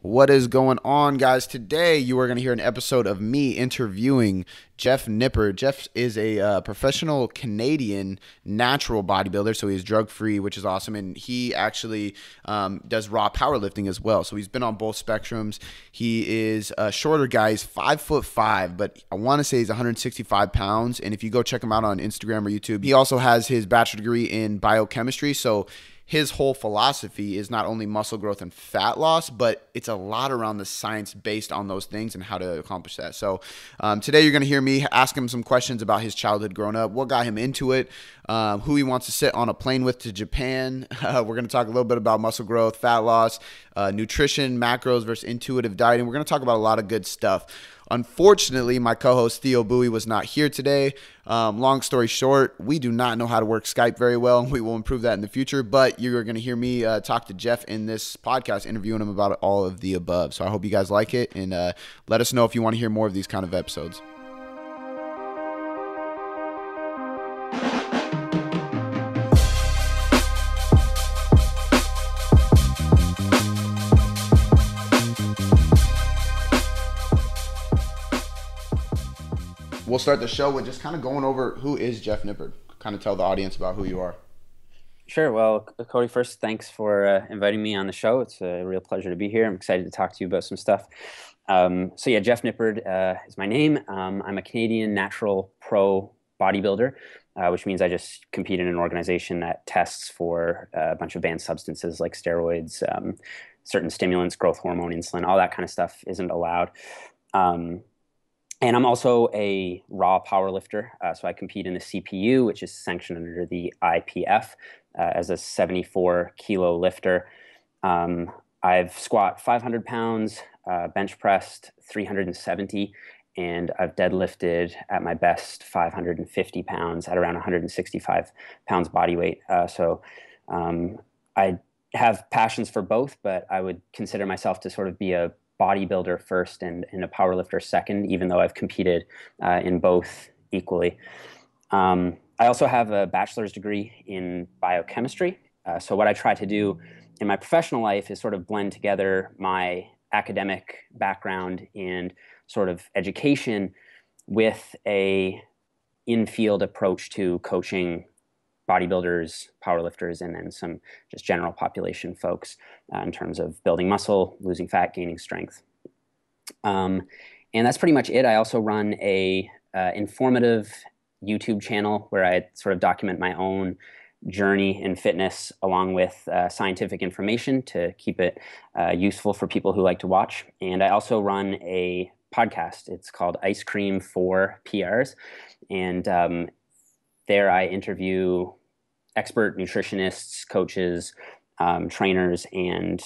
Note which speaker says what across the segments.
Speaker 1: What is going on, guys? Today you are going to hear an episode of me interviewing Jeff Nippard. Jeff is a professional Canadian natural bodybuilder, so he's drug-free, which is awesome, and he actually does raw powerlifting as well. So he's been on both spectrums. He is a shorter guy. He's 5'5", but I want to say he's 165 pounds, and if you go check him out on Instagram or YouTube, he also has his bachelor's degree in biochemistry, so his whole philosophy is not only muscle growth and fat loss, but it's a lot around the science based on those things and how to accomplish that. So today you're going to hear me ask him some questions about his childhood growing up, what got him into it, who he wants to sit on a plane with to Japan. We're going to talk a little bit about muscle growth, fat loss, nutrition, macros versus intuitive dieting. We're going to talk about a lot of good stuff. Unfortunately, my co-host Theo Bowie was not here today. Long story short, we do not know how to work Skype very well. We will improve that in the future, but you're going to hear me talk to Jeff in this podcast, interviewing him about all of the above. So I hope you guys like it, and let us know if you want to hear more of these kind of episodes. We'll start the show with just kind of going over who is Jeff Nippard, kind of tell the audience about who you are.
Speaker 2: Sure. Well, Cody, first, thanks for inviting me on the show. It's a real pleasure to be here. I'm excited to talk to you about some stuff. So yeah, Jeff Nippard is my name. I'm a Canadian natural pro bodybuilder, which means I just compete in an organization that tests for a bunch of banned substances like steroids, certain stimulants, growth hormone, insulin, all that kind of stuff isn't allowed. And I'm also a raw power lifter. So I compete in the CPU, which is sanctioned under the IPF as a 74 kilo lifter. I've squat 500 pounds, bench pressed 370, and I've deadlifted at my best 550 pounds at around 165 pounds body weight. So I have passions for both, but I would consider myself to sort of be a bodybuilder first and a powerlifter second, even though I've competed in both equally. I also have a bachelor's degree in biochemistry. So what I try to do in my professional life is sort of blend together my academic background and sort of education with a in-field approach to coaching bodybuilders, powerlifters, and then some just general population folks in terms of building muscle, losing fat, gaining strength. And that's pretty much it. I also run a informative YouTube channel where I sort of document my own journey in fitness along with scientific information to keep it useful for people who like to watch. And I also run a podcast. It's called Ice Cream for PRs. And there I interview expert nutritionists, coaches, trainers, and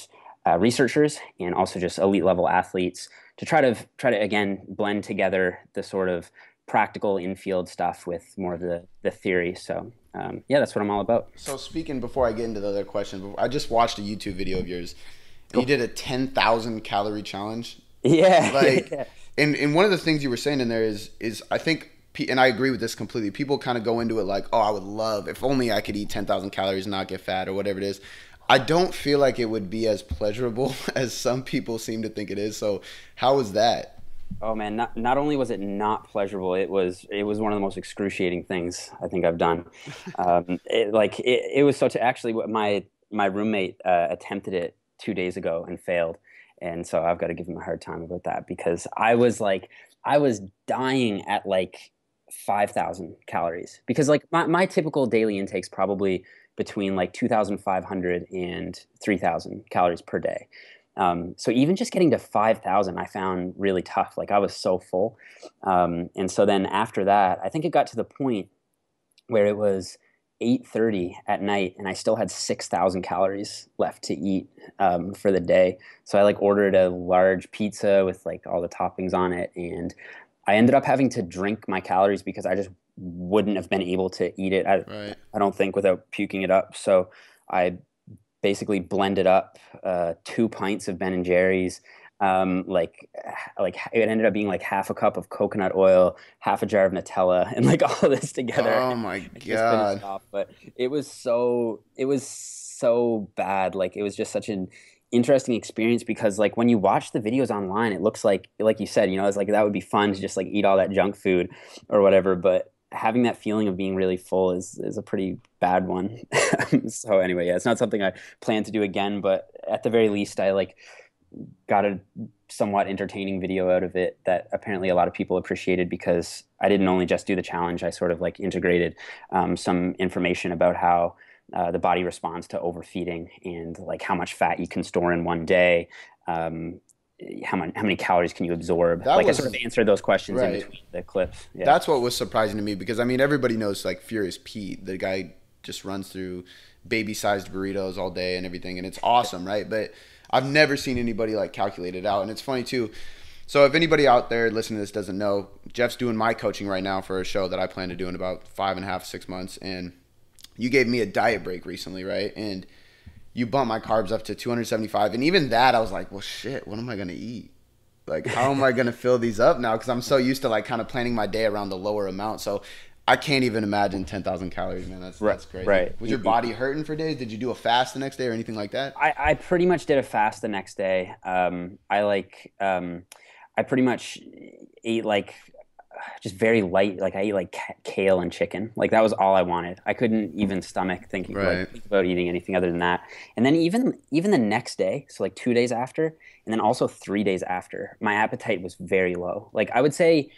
Speaker 2: researchers, and also just elite level athletes to try to again blend together the sort of practical in-field stuff with more of the theory. So yeah, that's what I'm all about.
Speaker 1: So speaking, before I get into the other question, I just watched a YouTube video of yours. Cool. You did a 10,000 calorie challenge.
Speaker 2: Yeah.
Speaker 1: Like, and one of the things you were saying in there is I think, and I agree with this completely, people kind of go into it like, oh, I would love, if only I could eat 10,000 calories and not get fat or whatever it is. I don't feel like it would be as pleasurable as some people seem to think it is. So how was that?
Speaker 2: Oh man, not only was it not pleasurable, it was one of the most excruciating things I think I've done. It was actually my roommate attempted it 2 days ago and failed. And so I've got to give him a hard time about that because I was dying at like 5,000 calories because like my typical daily intake's probably between like 2,500 and 3,000 calories per day. So even just getting to 5,000, I found really tough. Like I was so full. And so then after that, I think it got to the point where it was 8:30 at night and I still had 6,000 calories left to eat for the day. So I like ordered a large pizza with like all the toppings on it, and I ended up having to drink my calories because I just wouldn't have been able to eat it. I don't think without puking it up. So I basically blended up 2 pints of Ben and Jerry's, like it ended up being like half a cup of coconut oil, half a jar of Nutella, and like all this together.
Speaker 1: Oh my God.
Speaker 2: But it was so bad. Like it was just such an interesting experience because like when you watch the videos online, it looks like you said, it's like that would be fun to just like eat all that junk food or whatever. But having that feeling of being really full is a pretty bad one. So anyway, yeah, it's not something I plan to do again, but at the very least, I like got a somewhat entertaining video out of it that apparently a lot of people appreciated because I didn't only just do the challenge, I sort of like integrated some information about how the body responds to overfeeding and like how much fat you can store in one day. How many calories can you absorb?
Speaker 1: That
Speaker 2: Like I
Speaker 1: was
Speaker 2: sort of answered those questions in
Speaker 1: right.
Speaker 2: between the clips. Yeah.
Speaker 1: That's what was surprising to me because I mean everybody knows like Furious Pete, the guy just runs through baby-sized burritos all day and everything, and it's awesome, right? But I've never seen anybody like calculate it out, and it's funny too. So if anybody out there listening to this doesn't know, Jeff's doing my coaching right now for a show that I plan to do in about 5.5, 6 months, and you gave me a diet break recently, right? And you bumped my carbs up to 275, and even that I was like, well, shit, what am I gonna eat? Like, how am I gonna fill these up now? Because I'm so used to like kind of planning my day around the lower amount. So I can't even imagine 10,000 calories, man. That's crazy.
Speaker 2: Right.
Speaker 1: Was your body hurting for days? Did you do a fast the next day or anything like that?
Speaker 2: I pretty much did a fast the next day. I pretty much ate like just very light. Like I ate like kale and chicken. Like that was all I wanted. I couldn't even stomach thinking
Speaker 1: Right.
Speaker 2: think about eating anything other than that. And then even the next day, so like 2 days after, and then also 3 days after, my appetite was very low. Like I would say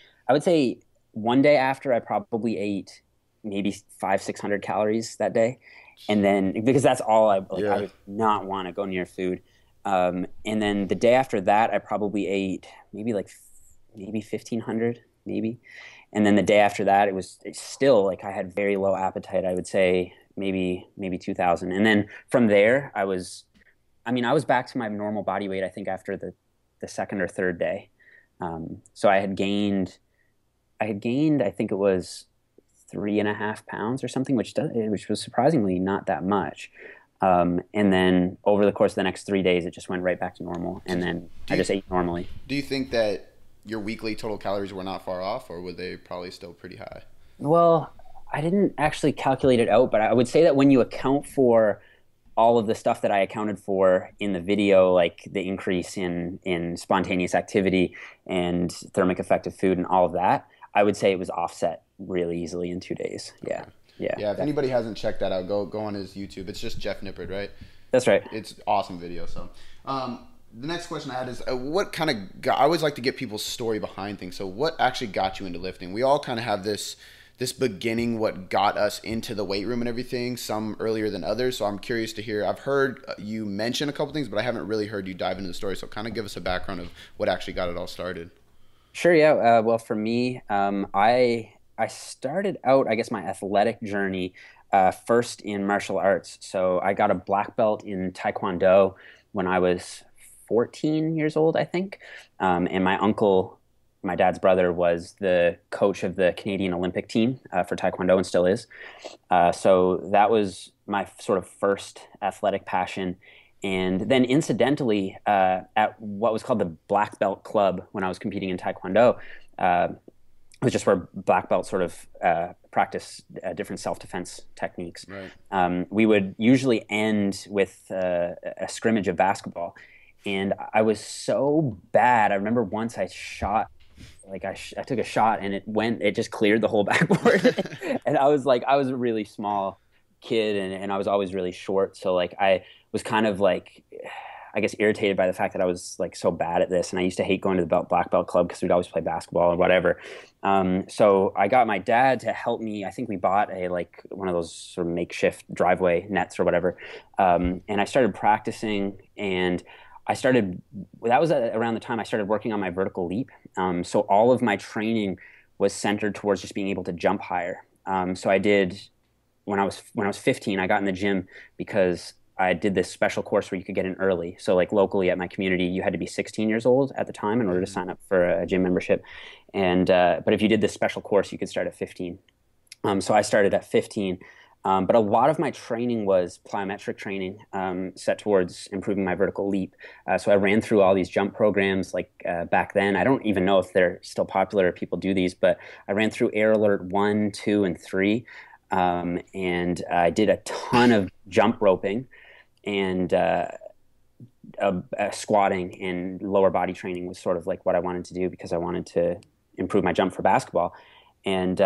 Speaker 2: one day after I probably ate maybe 500-600 calories that day, and then because that's all I
Speaker 1: Yeah.
Speaker 2: would not want to go near food. And then the day after that, I probably ate maybe 1,500 maybe. And then the day after that, it's still like I had very low appetite. I would say maybe 2,000. And then from there, I was back to my normal body weight. I think after the second or third day. So I had gained, I think it was 3.5 pounds or something, which was surprisingly not that much. And then over the course of the next 3 days, it just went right back to normal. And then I just ate normally.
Speaker 1: Do you think that your weekly total calories were not far off, or were they probably still pretty high?
Speaker 2: Well, I didn't actually calculate it out, but I would say that when you account for all of the stuff that I accounted for in the video, like the increase in spontaneous activity and thermic effect of food and all of that, I would say it was offset really easily in 2 days. Yeah.
Speaker 1: Okay.
Speaker 2: Yeah.
Speaker 1: Yeah, if anybody hasn't checked that out, go on his YouTube. It's just Jeff Nippard, right?
Speaker 2: That's right.
Speaker 1: It's awesome video. So, the next question I had is, what kind of got, I always like to get people's story behind things. So, what actually got you into lifting? We all kind of have this beginning, what got us into the weight room and everything. Some earlier than others. So, I'm curious to hear. I've heard you mention a couple things, but I haven't really heard you dive into the story. So, kind of give us a background of what actually got it all started.
Speaker 2: Sure. Yeah. Well, for me, I started out, I guess, my athletic journey first in martial arts. So I got a black belt in Taekwondo when I was 14 years old, I think. And my uncle, my dad's brother, was the coach of the Canadian Olympic team for Taekwondo and still is. So that was my sort of first athletic passion. And then incidentally, at what was called the Black Belt Club when I was competing in Taekwondo, it was just where black belts sort of practice different self-defense techniques.
Speaker 1: Right.
Speaker 2: We would usually end with a scrimmage of basketball. And I was so bad. I remember once I shot, like I took a shot and it just cleared the whole backboard. And I was a really small kid and I was always really short. So like I was kind of like, I guess, irritated by the fact that I was like so bad at this. And I used to hate going to the black belt club because we'd always play basketball or whatever. So I got my dad to help me. I think we bought one of those sort of makeshift driveway nets or whatever. And I started practicing and that was around the time I started working on my vertical leap. So all of my training was centered towards just being able to jump higher. So I did, when I was 15, I got in the gym because I did this special course where you could get in early. So like locally at my community, you had to be 16 years old at the time in order to sign up for a gym membership. And but if you did this special course, you could start at 15. So I started at 15. But a lot of my training was plyometric training set towards improving my vertical leap. So I ran through all these jump programs back then. I don't even know if they're still popular or people do these, but I ran through Air Alert 1, 2, and 3. And I did a ton of jump roping. And squatting and lower body training was sort of like what I wanted to do because I wanted to improve my jump for basketball. And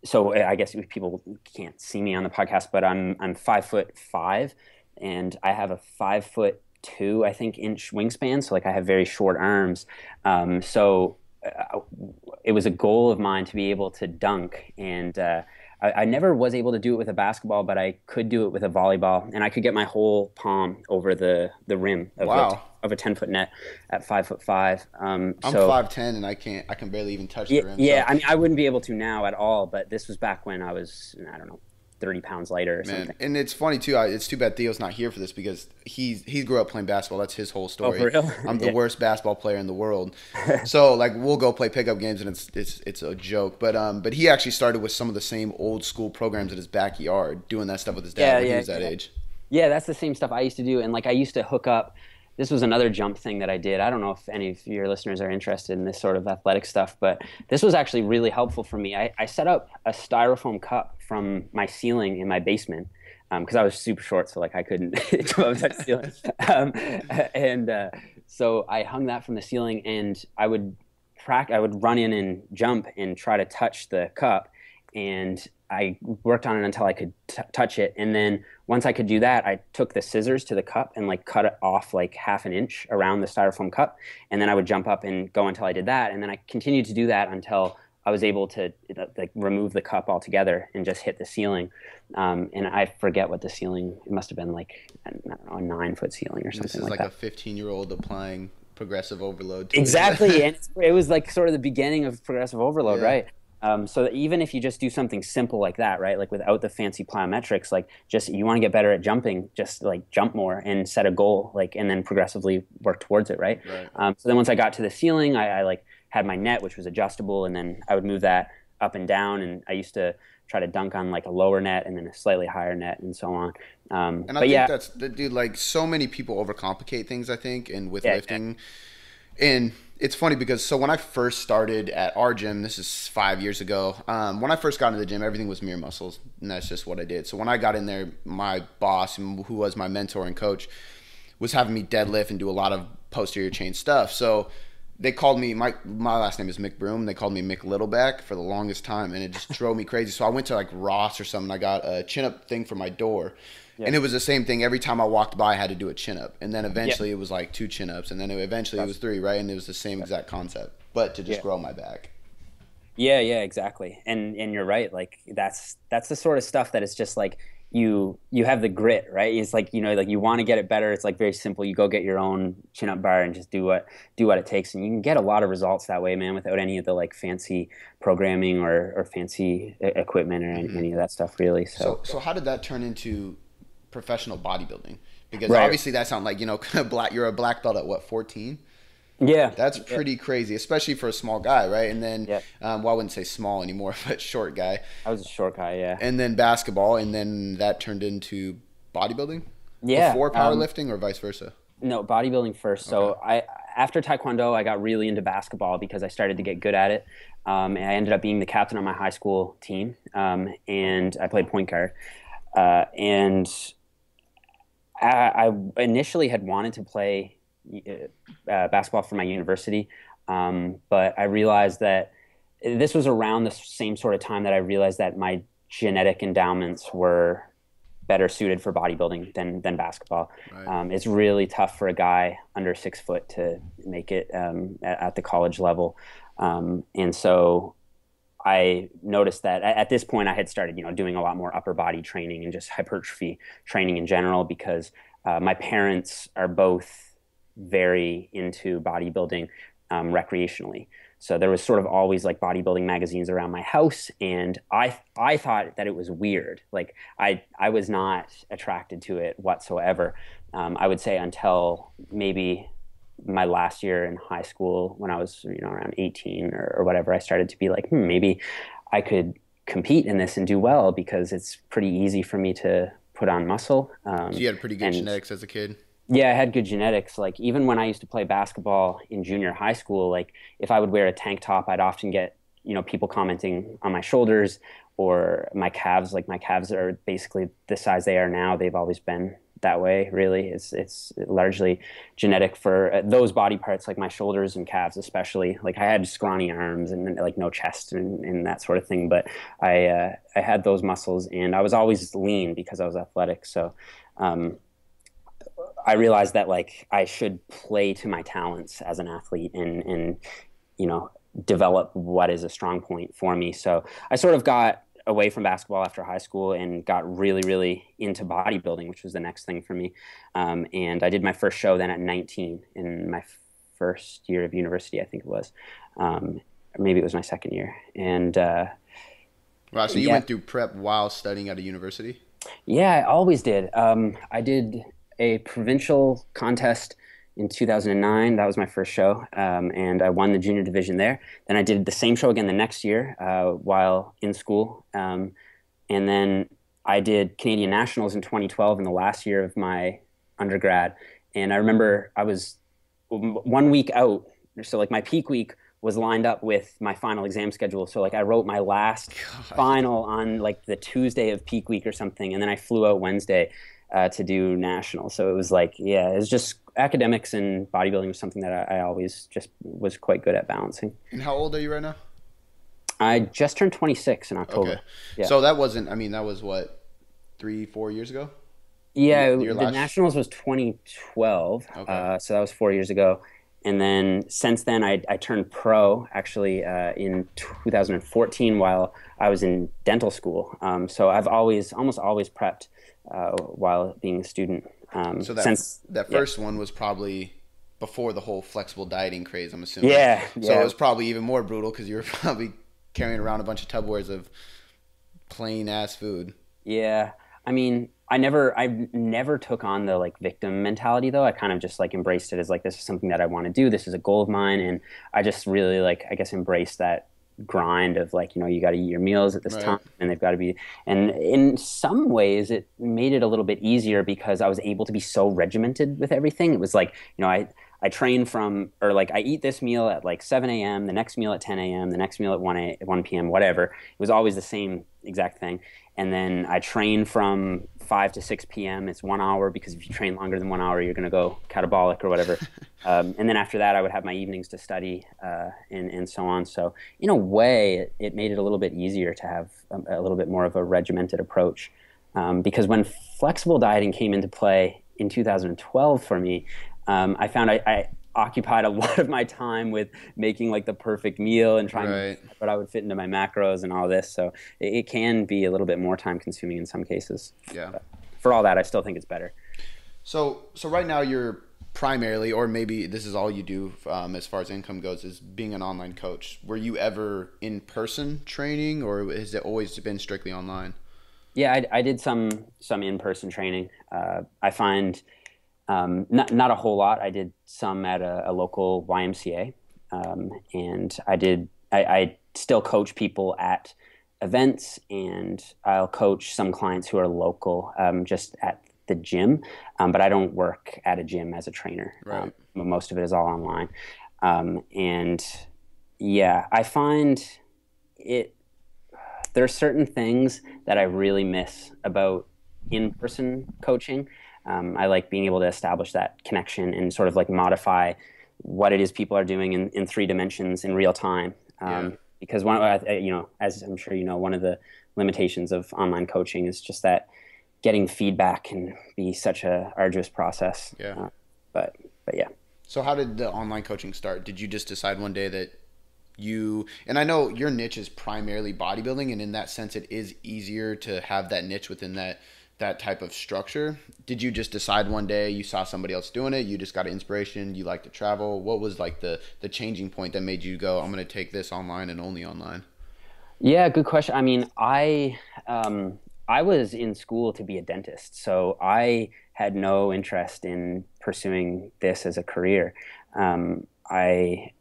Speaker 2: so I guess people can't see me on the podcast, but I'm 5'5", and I have a 5'2", I think, inch wingspan. So like I have very short arms. So it was a goal of mine to be able to dunk, and I never was able to do it with a basketball, but I could do it with a volleyball, and I could get my whole palm over the rim of
Speaker 1: Wow.
Speaker 2: a 10-foot net at 5'5".
Speaker 1: I'm
Speaker 2: So
Speaker 1: 5'10" and I can barely even touch the rim.
Speaker 2: yeah,
Speaker 1: So
Speaker 2: I mean, I wouldn't be able to now at all, but this was back when I was, I don't know, 30 pounds lighter or
Speaker 1: man,
Speaker 2: something.
Speaker 1: and it's funny too. It's too bad Theo's not here for this because he grew up playing basketball. That's his whole
Speaker 2: Oh,
Speaker 1: story.
Speaker 2: for real?
Speaker 1: I'm the
Speaker 2: Yeah.
Speaker 1: worst basketball player in the world. So like we'll go play pickup games and it's a joke. But he actually started with some of the same old school programs in his backyard, doing that stuff with his dad when he was that age.
Speaker 2: Yeah, that's the same stuff I used to do. And like I used to hook up, this was another jump thing that I did. I don't know if any of your listeners are interested in this sort of athletic stuff, but this was actually really helpful for me. I set up a styrofoam cup from my ceiling in my basement because I was super short, so like I couldn't go up that ceiling. So I hung that from the ceiling, and I would run in and jump and try to touch the cup, and I worked on it until I could touch it. And then once I could do that, I took the scissors to the cup and like cut it off like half an inch around the styrofoam cup. And then I would jump up and go until I did that. And then I continued to do that until I was able to like remove the cup altogether and just hit the ceiling. And I forget what the ceiling, it must have been like, I don't know, a 9-foot ceiling or something.
Speaker 1: This is like a 15-year-old applying progressive overload to
Speaker 2: Exactly. And it was like sort of the beginning of progressive overload,
Speaker 1: Yeah.
Speaker 2: right? So that even if you just do something simple like that, right? Like without the fancy plyometrics, like just you want to get better at jumping, just like jump more and set a goal, like, and then progressively work towards it, right?
Speaker 1: Right.
Speaker 2: So then once I got to the ceiling, I like had my net, which was adjustable, and then I would move that up and down. And I used to try to dunk on like a lower net and then a slightly higher net and so on.
Speaker 1: And I think that's dude. Like so many people overcomplicate things. I think, and with lifting, and it's funny because so when I first started at our gym, this is 5 years ago. When I first got into the gym, everything was mere muscles, and that's just what I did. So when I got in there, my boss, who was my mentor and coach, was having me deadlift and do a lot of posterior chain stuff. So they called me, my last name is Mick Broom. They called me Mick Littleback for the longest time, and it just drove me crazy. So I went to like Ross or something. I got a chin up thing for my door. And it was the same thing. Every time I walked by, I had to do a chin up. And then eventually it was like 2 chin ups. And then eventually it was 3, right? And it was the same exact concept, but to just grow my back.
Speaker 2: Yeah, exactly. And you're right. Like that's the sort of stuff that is just like you have the grit, right? It's like, you know, like you want to get it better. It's like very simple. You go get your own chin up bar and just do what it takes. And you can get a lot of results that way, man, without any of the like fancy programming or fancy equipment or any of that stuff really.
Speaker 1: So how did that turn into professional bodybuilding? Because
Speaker 2: Right.
Speaker 1: obviously that sounds like, you know, you're a black belt at what, 14?
Speaker 2: Yeah.
Speaker 1: That's pretty crazy, especially for a small guy, right? And then, well, I wouldn't say small anymore, but short guy.
Speaker 2: I was a short guy, yeah.
Speaker 1: And then basketball, and then that turned into bodybuilding?
Speaker 2: Yeah.
Speaker 1: Before powerlifting or vice versa?
Speaker 2: No, bodybuilding first. So after Taekwondo, I got really into basketball because I started to get good at it. And I ended up being the captain on my high school team. And I played point guard. And I initially had wanted to play basketball for my university, but I realized that this was around the same sort of time that I realized that my genetic endowments were better suited for bodybuilding than basketball.
Speaker 1: Right.
Speaker 2: It's really tough for a guy under 6 foot to make it at the college level, and so I noticed that at this point I had started, doing a lot more upper body training and just hypertrophy training in general because my parents are both very into bodybuilding recreationally. So there was sort of always like bodybuilding magazines around my house, and I thought that it was weird. Like I was not attracted to it whatsoever. I would say until maybe my last year in high school when I was around 18 or whatever, I started to be like, maybe I could compete in this and do well because it's pretty easy for me to put on muscle.
Speaker 1: So you had pretty good genetics as a kid?
Speaker 2: Yeah, I had good genetics. Like even when I used to play basketball in junior high school, like if I would wear a tank top, I'd often get, people commenting on my shoulders or my calves. Like my calves are basically the size they are now. They've always been that way, really. It's largely genetic for those body parts, like my shoulders and calves, especially. Like I had scrawny arms and like no chest and that sort of thing, but I had those muscles, and I was always lean because I was athletic. So I realized that like I should play to my talents as an athlete and you know, develop what is a strong point for me. So I sort of got away from basketball after high school and got really, really into bodybuilding, which was the next thing for me. And I did my first show then at 19 in my first year of university, I think it was. Maybe it was my second year. And
Speaker 1: Wow, so you went through prep while studying at a university?
Speaker 2: yeah, I always did. I did a provincial contest in 2009. That was my first show, and I won the junior division there. Then I did the same show again the next year while in school, and then I did Canadian Nationals in 2012 in the last year of my undergrad. And I remember I was 1 week out, so like my peak week was lined up with my final exam schedule. So like I wrote my last final on like the Tuesday of peak week or something, and then I flew out Wednesday to do national. So it was like, yeah, it was just academics and bodybuilding was something that I always just was quite good at balancing.
Speaker 1: And how old are you right now?
Speaker 2: I just turned 26 in October.
Speaker 1: Okay.
Speaker 2: Yeah.
Speaker 1: So that wasn't, I mean, that was what, 3-4 years ago?
Speaker 2: Yeah,
Speaker 1: Your
Speaker 2: the
Speaker 1: last...
Speaker 2: Nationals was 2012,
Speaker 1: Okay.
Speaker 2: so that was 4 years ago. And then since then, I turned pro actually in 2014 while I was in dental school. So I've almost always prepped while being a student.
Speaker 1: So that first one was probably before the whole flexible dieting craze, I'm assuming.
Speaker 2: Yeah.
Speaker 1: So it was probably even more brutal because you were probably carrying around a bunch of Tupperwares of plain ass food.
Speaker 2: Yeah. I mean, I never took on the like victim mentality though. I kind of just like embraced it as like, this is something that I want to do. This is a goal of mine. And I just really like, I guess, embraced that grind of like, you know, you got to eat your meals at this time and they've got to be, and in some ways it made it a little bit easier because I was able to be so regimented with everything. It was like, you know, I train from, or like I eat this meal at like 7 a.m., the next meal at 10 a.m., the next meal at 1 p.m., whatever. It was always the same exact thing. And then I train from 5 to 6 p.m. It's 1 hour because if you train longer than 1 hour, you're going to go catabolic or whatever. And then after that, I would have my evenings to study and so on. So in a way, it made it a little bit easier to have a little bit more of a regimented approach. Because when flexible dieting came into play in 2012 for me, I found I occupied a lot of my time with making like the perfect meal and trying to what I would fit into my macros and all this. So it can be a little bit more time consuming in some cases.
Speaker 1: Yeah.
Speaker 2: But for all that, I still think it's better.
Speaker 1: So right now you're primarily, or maybe this is all you do as far as income goes, is being an online coach. Were you ever in person training, or has it always been strictly online?
Speaker 2: Yeah, I did some in-person training. I find not a whole lot. I did some at a local YMCA, and I still coach people at events, and I'll coach some clients who are local, just at the gym, but I don't work at a gym as a trainer.
Speaker 1: Right.
Speaker 2: Most of it is all online, and yeah, I find it. There are certain things that I really miss about in-person coaching. I like being able to establish that connection and sort of like modify what it is people are doing in 3 dimensions in real time. Because you know, as I'm sure you know, one of the limitations of online coaching is just that getting feedback can be such a arduous process.
Speaker 1: Yeah.
Speaker 2: But yeah.
Speaker 1: So how did the online coaching start? Did you just decide one day that and I know your niche is primarily bodybuilding, and in that sense it is easier to have that niche within that type of structure. Did you just decide one day you saw somebody else doing it, you just got an inspiration, you like to travel? What was like the changing point that made you go, I'm going to take this online and only online?
Speaker 2: Yeah, good question. I mean, I was in school to be a dentist, so I had no interest in pursuing this as a career. I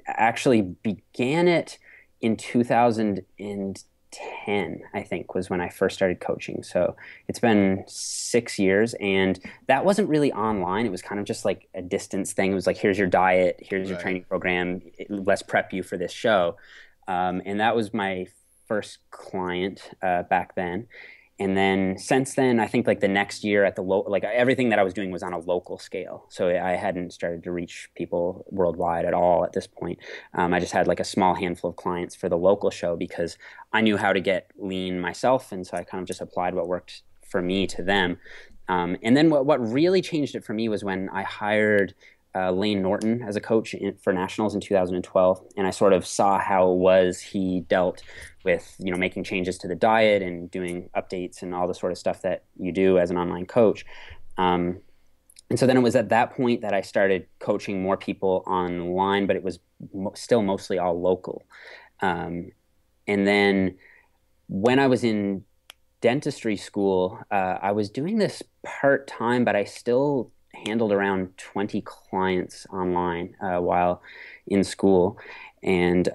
Speaker 2: actually began it in 2010, I think, was when I first started coaching. So it's been 6 years, and that wasn't really online. It was kind of just like a distance thing. It was like, here's your diet, here's your training program, let's prep you for this show. And that was my first client back then. And then since then, I think like the next year at the like everything that I was doing was on a local scale. So I hadn't started to reach people worldwide at all at this point. I just had like a small handful of clients for the local show because I knew how to get lean myself. And so I kind of just applied what worked for me to them. And then what really changed it for me was when I hired Lane Norton as a coach for nationals in 2012, and I sort of saw how it was he dealt with making changes to the diet and doing updates and all the sort of stuff that you do as an online coach. And so then it was at that point that I started coaching more people online, but it was still mostly all local. And then when I was in dentistry school, I was doing this part-time, but I still handled around 20 clients online while in school. And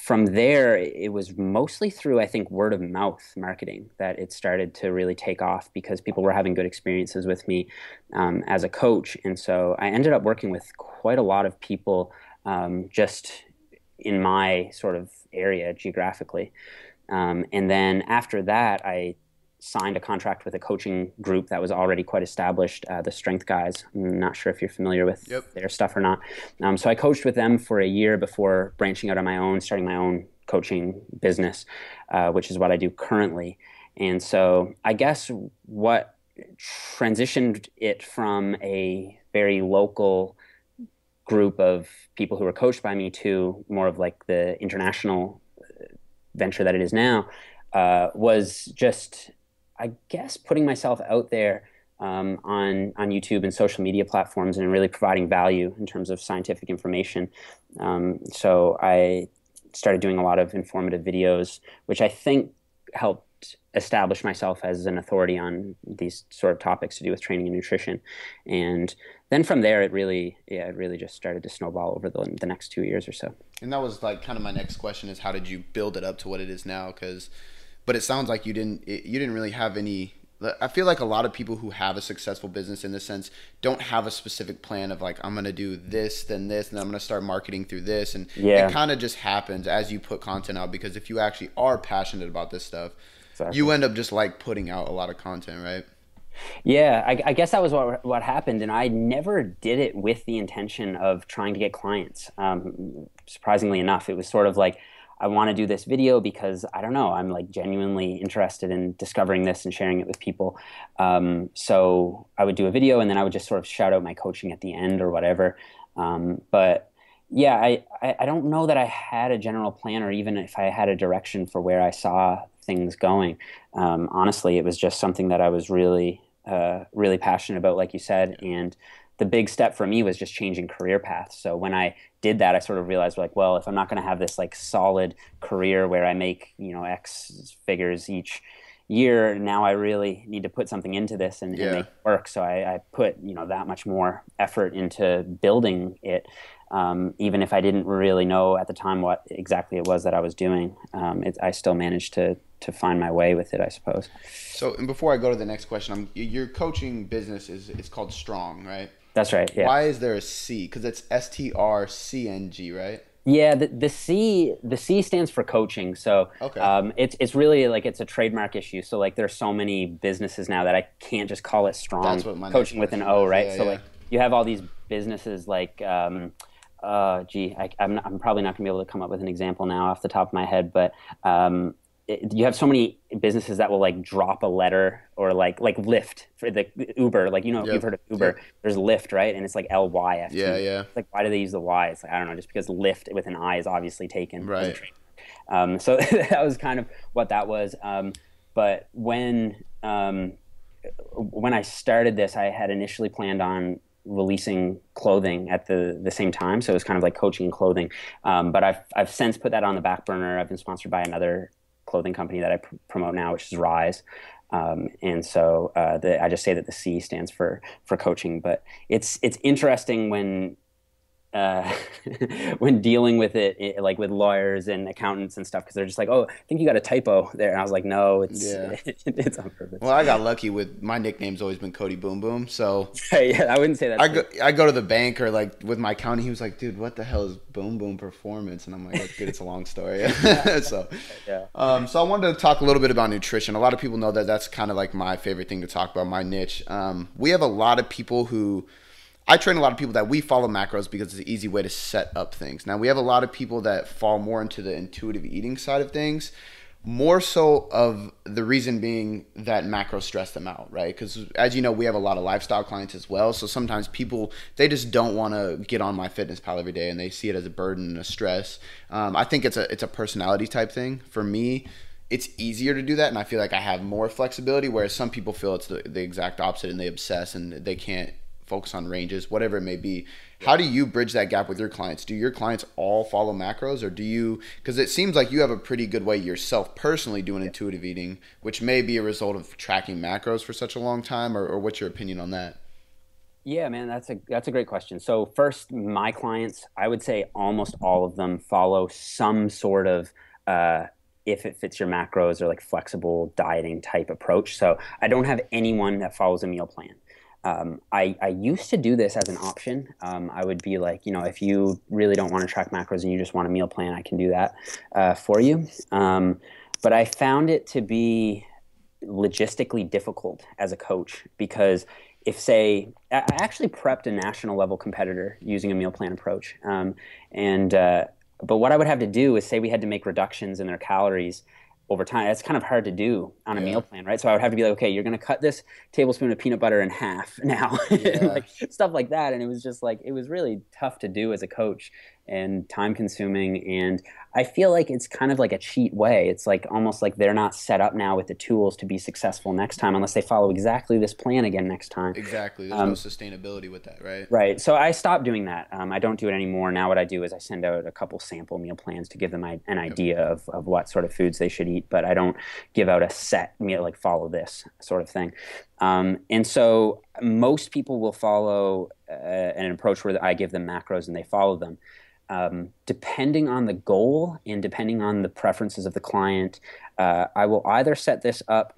Speaker 2: from there, it was mostly through, I think, word of mouth marketing that it started to really take off because people were having good experiences with me as a coach. And so I ended up working with quite a lot of people just in my sort of area geographically. And then after that, I signed a contract with a coaching group that was already quite established, the Strength Guys. I'm not sure if you're familiar with their stuff or not. So I coached with them for a year before branching out on my own, starting my own coaching business, which is what I do currently. And so I guess what transitioned it from a very local group of people who were coached by me to more of like the international venture that it is now was just, I guess, putting myself out there on YouTube and social media platforms and really providing value in terms of scientific information. So I started doing a lot of informative videos, which I think helped establish myself as an authority on these sort of topics to do with training and nutrition. And then from there, it really just started to snowball over the next 2 years or so.
Speaker 1: And that was like kind of my next question is how did you build it up to what it is now? But it sounds like you didn't really have any. I feel like a lot of people who have a successful business in this sense don't have a specific plan of like, I'm going to do this, then this, and then I'm going to start marketing through this. And it kind of just happens as you put content out, because if you actually are passionate about this stuff, you end up just like putting out a lot of content, right?
Speaker 2: Yeah, I guess that was what happened. And I never did it with the intention of trying to get clients. Surprisingly enough, it was sort of like, I want to do this video because, I don't know, I'm like genuinely interested in discovering this and sharing it with people. So I would do a video and then I would just sort of shout out my coaching at the end or whatever. But yeah, I don't know that I had a general plan or even if I had a direction for where I saw things going. Honestly, it was just something that I was really passionate about, like you said. And the big step for me was just changing career paths. So when I did that, I sort of realized like, well, if I'm not going to have this like solid career where I make, X figures each year, now I really need to put something into this and make it work. So I put, that much more effort into building it. Even if I didn't really know at the time what exactly it was that I was doing, I still managed to find my way with it, I suppose.
Speaker 1: So, and before I go to the next question, your coaching business it's called Strong, right?
Speaker 2: That's right. Yeah.
Speaker 1: Why is there a C? Because it's STRCNG, right?
Speaker 2: Yeah, the C stands for coaching. So it's really like it's a trademark issue. So like there's so many businesses now that I can't just call it Strong.
Speaker 1: That's what my
Speaker 2: coaching with an O, right?
Speaker 1: Yeah,
Speaker 2: so like you have all these businesses like I'm probably not gonna be able to come up with an example now off the top of my head, but you have so many businesses that will like drop a letter or like Lyft for the Uber, like you've heard of Uber. There's Lyft, right? And it's like LYFT.
Speaker 1: Yeah.
Speaker 2: It's like, why do they use the Y? It's like, I don't know, just because Lyft with an I is obviously taken.
Speaker 1: Right.
Speaker 2: So that was kind of what that was. But when I started this, I had initially planned on releasing clothing at the same time. So it was kind of like coaching and clothing. But I've since put that on the back burner. I've been sponsored by another clothing company that I promote now, which is Rise. And so I just say that the C stands for coaching. But it's interesting when uh, when dealing with it, like with lawyers and accountants and stuff, because they're just like, "Oh, I think you got a typo there," and I was like, "No, it's
Speaker 1: Yeah.
Speaker 2: it's on purpose."
Speaker 1: Well, I got lucky with my nickname's always been Cody Boom Boom. So
Speaker 2: Yeah, I wouldn't say that's good.
Speaker 1: I go to the bank or like with my accountant, he was like, dude, what the hell is Boom Boom Performance? And I'm like, that's good. It's a long story. so,
Speaker 2: Yeah,
Speaker 1: so I wanted to talk a little bit about nutrition. A lot of people know that that's kind of like my favorite thing to talk about, my niche. We have a lot of people who I train a lot of people that we follow macros because it's an easy way to set up things. Now we have a lot of people that fall more into the intuitive eating side of things, more so of the reason being that macros stress them out, right? Because as you know, we have a lot of lifestyle clients as well. So sometimes people, they just don't want to get on MyFitnessPal every day and they see it as a burden and a stress. I think it's a personality type thing. For me, it's easier to do that, and I feel like I have more flexibility, whereas some people feel it's the exact opposite and they obsess and they can't focus on ranges, whatever it may be. How do you bridge that gap with your clients? Do your clients all follow macros, or do you, because it seems like you have a pretty good way yourself personally doing intuitive eating, which may be a result of tracking macros for such a long time, or what's your opinion on that?
Speaker 2: yeah, man, that's a great question. So first, my clients, I would say almost all of them follow some sort of if it fits your macros or like flexible dieting type approach. So I don't have anyone that follows a meal plan. I used to do this as an option. I would be like, if you really don't want to track macros and you just want a meal plan, I can do that for you. But I found it to be logistically difficult as a coach because if, say, I actually prepped a national level competitor using a meal plan approach. And But what I would have to do is say we had to make reductions in their calories over time. It's kind of hard to do on a
Speaker 1: Yeah.
Speaker 2: meal plan, right? So I would have to be like, okay, you're going to cut this tablespoon of peanut butter in half now, and
Speaker 1: Yeah.
Speaker 2: like stuff like that. And it was just like, it was really tough to do as a coach and time consuming. And I feel like it's kind of like a cheat way. It's like almost like they're not set up now with the tools to be successful next time unless they follow exactly this plan again next time.
Speaker 1: Exactly. There's no sustainability with that, right?
Speaker 2: Right. So I stopped doing that. I don't do it anymore. Now what I do is I send out a couple sample meal plans to give them an
Speaker 1: Yep.
Speaker 2: idea of what sort of foods they should eat, but I don't give out a set meal, like follow this sort of thing. And so most people will follow an approach where I give them macros and they follow them. Depending on the goal and depending on the preferences of the client, I will either set this up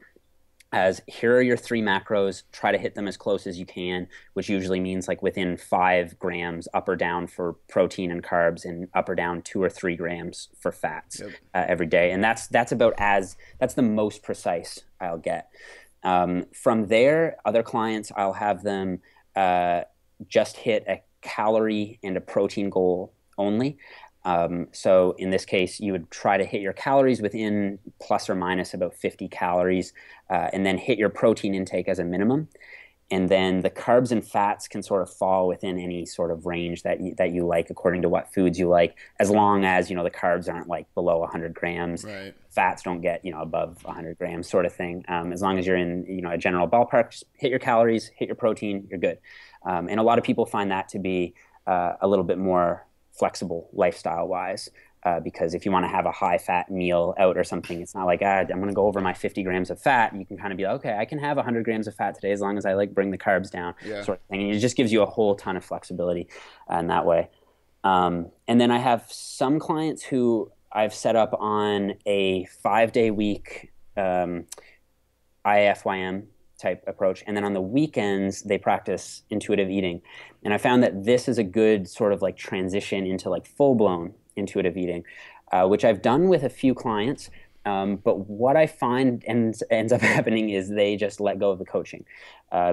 Speaker 2: as here are your three macros, try to hit them as close as you can, which usually means like within 5 grams up or down for protein and carbs and up or down 2 or 3 grams for fats
Speaker 1: Yep.
Speaker 2: every day. And that's that's the most precise I'll get. From there, other clients, I'll have them just hit a calorie and a protein goal only. So in this case, you would try to hit your calories within plus or minus about 50 calories, and then hit your protein intake as a minimum. And then the carbs and fats can sort of fall within any sort of range that you like according to what foods you like, as long as, the carbs aren't like below 100 grams.
Speaker 1: Right.
Speaker 2: Fats don't get, above 100 grams sort of thing. As long as you're in, a general ballpark, just hit your calories, hit your protein, you're good. And a lot of people find that to be a little bit more flexible lifestyle wise, because if you want to have a high fat meal out or something, it's not like I'm going to go over my 50 grams of fat. You can kind of be like, okay, I can have 100 grams of fat today as long as I like bring the carbs down,
Speaker 1: Yeah.
Speaker 2: sort of thing. And it just gives you a whole ton of flexibility in that way. And then I have some clients who I've set up on a 5-day week IFYM type approach. And then on the weekends, they practice intuitive eating. And I found that this is a good sort of like transition into like full blown intuitive eating, which I've done with a few clients. But what I find ends up happening is they just let go of the coaching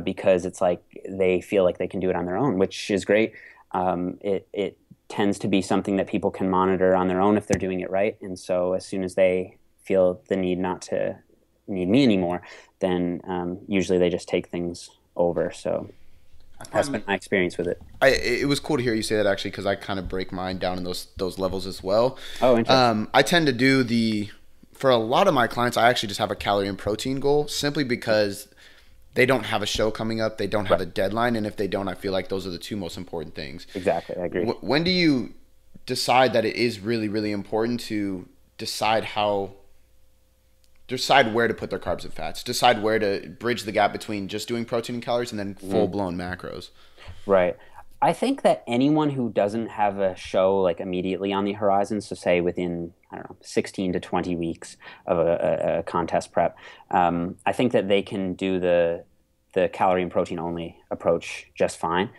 Speaker 2: because it's like they feel like they can do it on their own, which is great. It tends to be something that people can monitor on their own if they're doing it right. And so as soon as they feel the need not to need me anymore, then usually they just take things over. So that's been my experience with it.
Speaker 1: It was cool to hear you say that actually, because I kind of break mine down in those levels as well.
Speaker 2: Oh, interesting.
Speaker 1: I tend to do for a lot of my clients, I actually just have a calorie and protein goal simply because they don't have a show coming up, they don't have a deadline, and if they don't, I feel like those are the two most important things.
Speaker 2: Exactly, I agree.
Speaker 1: When do you decide that it is really, really important to decide where to put their carbs and fats, decide where to bridge the gap between just doing protein and calories and then full blown macros?
Speaker 2: Right. I think that anyone who doesn't have a show like immediately on the horizon, so say within, I don't know, 16 to 20 weeks of a contest prep, I think that they can do the calorie and protein only approach just fine.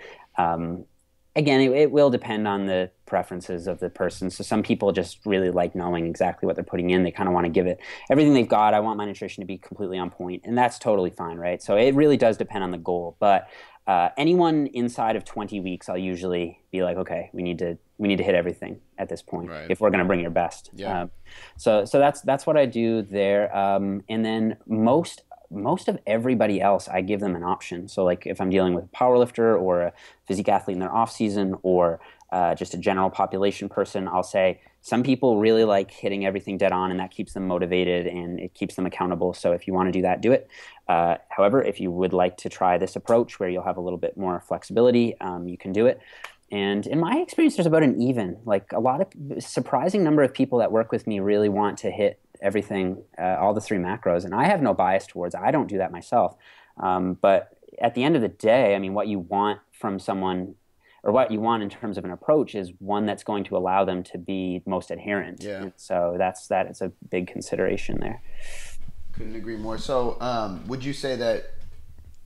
Speaker 2: Again, it will depend on the preferences of the person. So some people just really like knowing exactly what they're putting in. They kind of want to give it everything they've got. I want my nutrition to be completely on point, and that's totally fine, right? So it really does depend on the goal. But anyone inside of 20 weeks, I'll usually be like, okay, we need to hit everything at this point if we're going to bring your best.
Speaker 1: Yeah.
Speaker 2: So that's what I do there. And then most of everybody else, I give them an option. So like if I'm dealing with a powerlifter or a physique athlete in their off season, or just a general population person, I'll say some people really like hitting everything dead on, and that keeps them motivated and it keeps them accountable. So if you want to do that, do it. However, if you would like to try this approach where you'll have a little bit more flexibility, you can do it. And in my experience, there's about an even, like a surprising number of people that work with me really want to hit everything, all the 3 macros, and I have no bias towards it. I don't do that myself. But at the end of the day, I mean, what you want from someone, or what you want in terms of an approach, is one that's going to allow them to be most adherent.
Speaker 1: Yeah.
Speaker 2: And so it's a big consideration there.
Speaker 1: Couldn't agree more. So would you say that,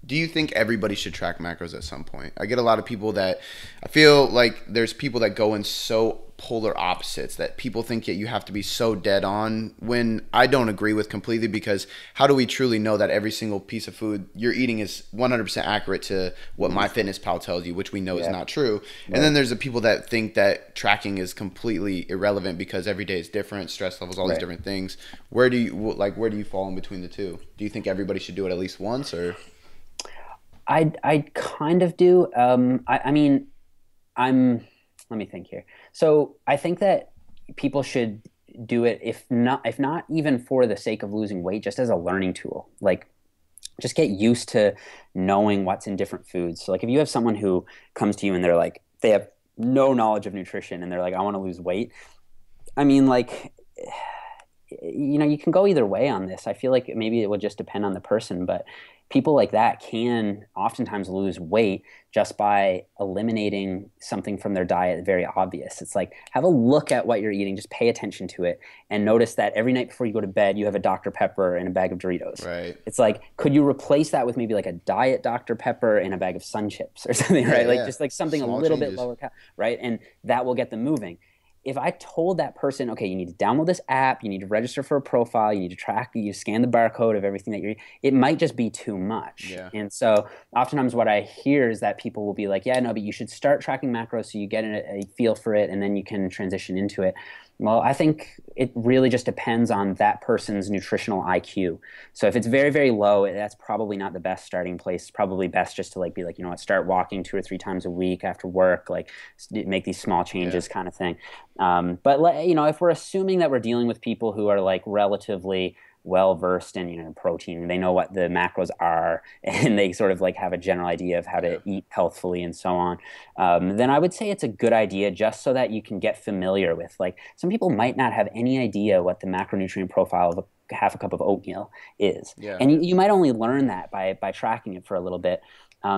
Speaker 1: do you think everybody should track macros at some point? I get a lot of people that, I feel like there's people that go in so polar opposites, that people think that you have to be so dead on, when I don't agree with completely, because how do we truly know that every single piece of food you're eating is 100% accurate to what MyFitnessPal tells you, which we know is not true. And then there's the people that think that tracking is completely irrelevant because every day is different, stress levels, all these different things. Where do you fall in between the two? Do you think everybody should do it at least once, or?
Speaker 2: I kind of do. I mean, let me think here. So I think that people should do it, if not even for the sake of losing weight, just as a learning tool. Like, just get used to knowing what's in different foods. So like if you have someone who comes to you and they're like, they have no knowledge of nutrition and they're like, I want to lose weight. I mean, like, you know, you can go either way on this. I feel like maybe it would just depend on the person, but people like that can oftentimes lose weight just by eliminating something from their diet. Very obvious. It's like, have a look at what you're eating, just pay attention to it, and notice that every night before you go to bed, you have a Dr. Pepper and a bag of Doritos.
Speaker 1: Right.
Speaker 2: It's like, could you replace that with maybe like a diet Dr. Pepper and a bag of Sun Chips or something, right? Like just like something small, a little bit lower, right? And that will get them moving. If I told that person, okay, you need to download this app, you need to register for a profile, you need to track, you scan the barcode of everything that you're eating, it might just be too much.
Speaker 1: Yeah.
Speaker 2: And so oftentimes what I hear is that people will be like, yeah, no, but you should start tracking macros so you get a feel for it and then you can transition into it. Well, I think it really just depends on that person's nutritional IQ. So if it's very, very low, that's probably not the best starting place. It's probably best just to like be like, you know what, start walking 2 or 3 times a week after work, like make these small changes kind of thing. But you know, if we're assuming that we're dealing with people who are like relatively well versed in, you know, protein, they know what the macros are, and they sort of like have a general idea of how to eat healthfully and so on, then I would say it's a good idea just so that you can get familiar with, like, some people might not have any idea what the macronutrient profile of half a cup of oatmeal is. And you might only learn that by tracking it for a little bit.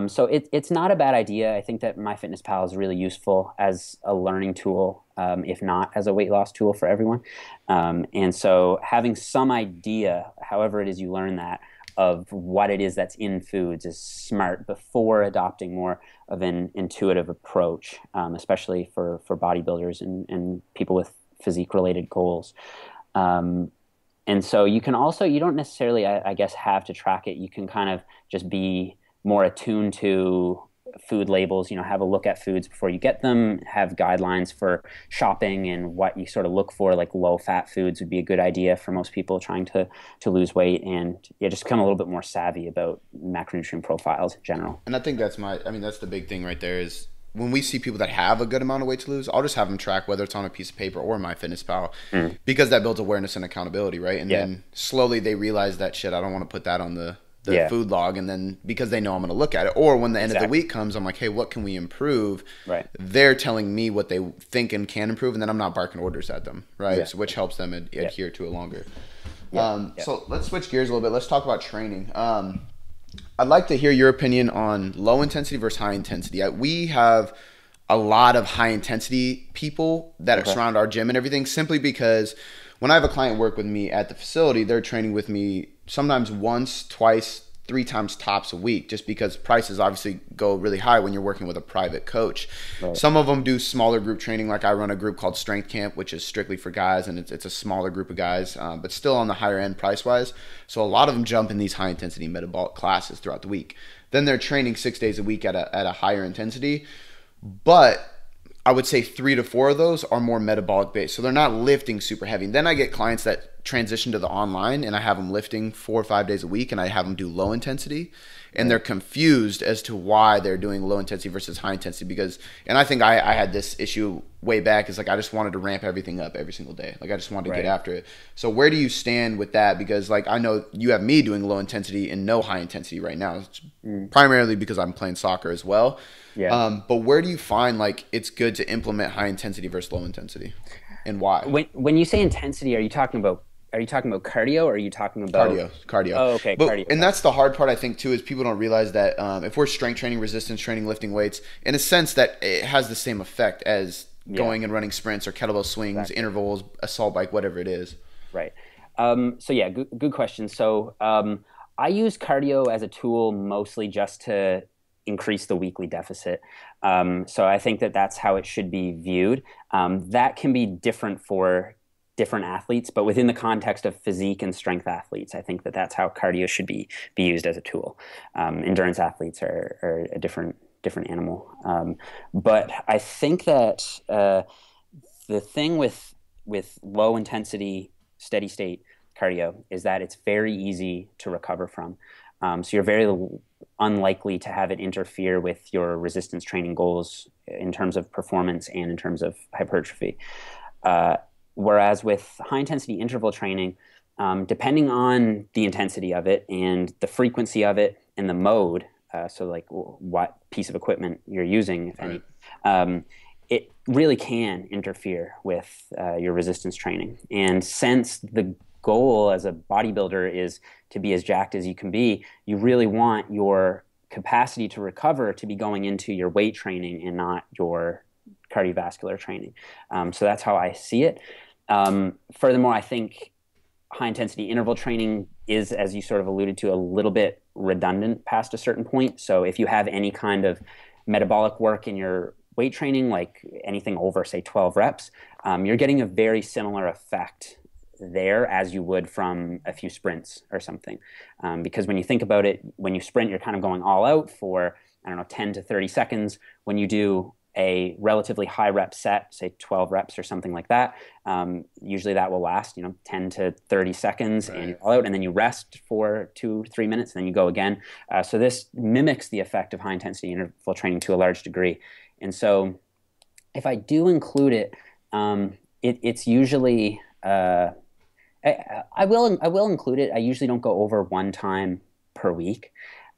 Speaker 2: So it's not a bad idea. I think that MyFitnessPal is really useful as a learning tool, if not as a weight loss tool for everyone. And so having some idea, however it is you learn that, of what it is that's in foods is smart before adopting more of an intuitive approach, especially for bodybuilders and people with physique-related goals. And so you can also, you don't necessarily, I guess, have to track it. You can kind of just be more attuned to food labels, you know, have a look at foods before you get them, have guidelines for shopping and what you sort of look for, like low-fat foods would be a good idea for most people trying to lose weight, and just become a little bit more savvy about macronutrient profiles in general.
Speaker 1: And I think that's that's the big thing right there is, when we see people that have a good amount of weight to lose, I'll just have them track whether it's on a piece of paper or MyFitnessPal, because that builds awareness and accountability, right? And then slowly they realize that, shit, I don't want to put that on the food log, and then because they know I'm going to look at it, or when the end of the week comes, I'm like, hey, what can we improve? Right. They're telling me what they think and can improve, and then I'm not barking orders at them, right? So, which helps them adhere to it longer. So let's switch gears a little bit. Let's talk about training. I'd like to hear your opinion on low intensity versus high intensity. We have a lot of high intensity people that
Speaker 2: Okay.
Speaker 1: surround our gym and everything simply because when I have a client work with me at the facility, they're training with me sometimes once, twice, three times tops a week just because prices obviously go really high when you're working with a private coach.
Speaker 2: Right.
Speaker 1: Some of them do smaller group training. Like I run a group called Strength Camp, which is strictly for guys, and it's a smaller group of guys, but still on the higher end price wise. So a lot of them jump in these high intensity metabolic classes throughout the week. Then they're training 6 days a week at a higher intensity. But I would say 3 to 4 of those are more metabolic based. So they're not lifting super heavy. Then I get clients that transition to the online and I have them lifting 4 or 5 days a week and I have them do low intensity. And
Speaker 2: Right.
Speaker 1: they're confused as to why they're doing low intensity versus high intensity because, and I think I had this issue way back is like I just wanted to ramp everything up every single day. Like I just wanted to get
Speaker 2: Right.
Speaker 1: after it. So where do you stand with that? Because like I know you have me doing low intensity and no high intensity right now. It's
Speaker 2: Mm.
Speaker 1: primarily because I'm playing soccer as well.
Speaker 2: Yeah.
Speaker 1: But where do you find like it's good to implement high intensity versus low intensity, and why?
Speaker 2: When you say intensity, are you talking about cardio or are you talking about
Speaker 1: Cardio.
Speaker 2: Oh, okay,
Speaker 1: But
Speaker 2: cardio.
Speaker 1: and
Speaker 2: Okay.
Speaker 1: that's the hard part I think too is people don't realize that if we're strength training, resistance training, lifting weights, in a sense that it has the same effect as
Speaker 2: Yeah,
Speaker 1: going and running sprints or kettlebell swings,
Speaker 2: exactly.
Speaker 1: intervals, assault bike, whatever it is.
Speaker 2: Right. So yeah, good question. So I use cardio as a tool mostly just to increase the weekly deficit. So I think that that's how it should be viewed. That can be different for different athletes, but within the context of physique and strength athletes, I think that that's how cardio should be used as a tool. Endurance athletes are a different animal. But I think that the thing with low intensity steady state cardio is that it's very easy to recover from. So you're very unlikely to have it interfere with your resistance training goals in terms of performance and in terms of hypertrophy. Uh, Whereas with high intensity interval training, depending on the intensity of it and the frequency of it and the mode, so like what piece of equipment you're using, if any,
Speaker 1: Right.
Speaker 2: it really can interfere with your resistance training. And since the goal as a bodybuilder is to be as jacked as you can be, you really want your capacity to recover to be going into your weight training and not your cardiovascular training. So that's how I see it. Furthermore, I think high intensity interval training is, as you sort of alluded to, a little bit redundant past a certain point. So if you have any kind of metabolic work in your weight training, like anything over, say, 12 reps, you're getting a very similar effect there as you would from a few sprints or something. Because when you think about it, when you sprint, you're kind of going all out for, I don't know, 10 to 30 seconds. When you do a relatively high rep set, say 12 reps or something like that, usually that will last, 10 to 30 seconds and
Speaker 1: Right.
Speaker 2: you're all out, and then you rest for 2 3 minutes and then you go again. So this mimics the effect of high intensity interval training to a large degree. And so if I do include it, it's usually I will include it. I usually don't go over one time per week.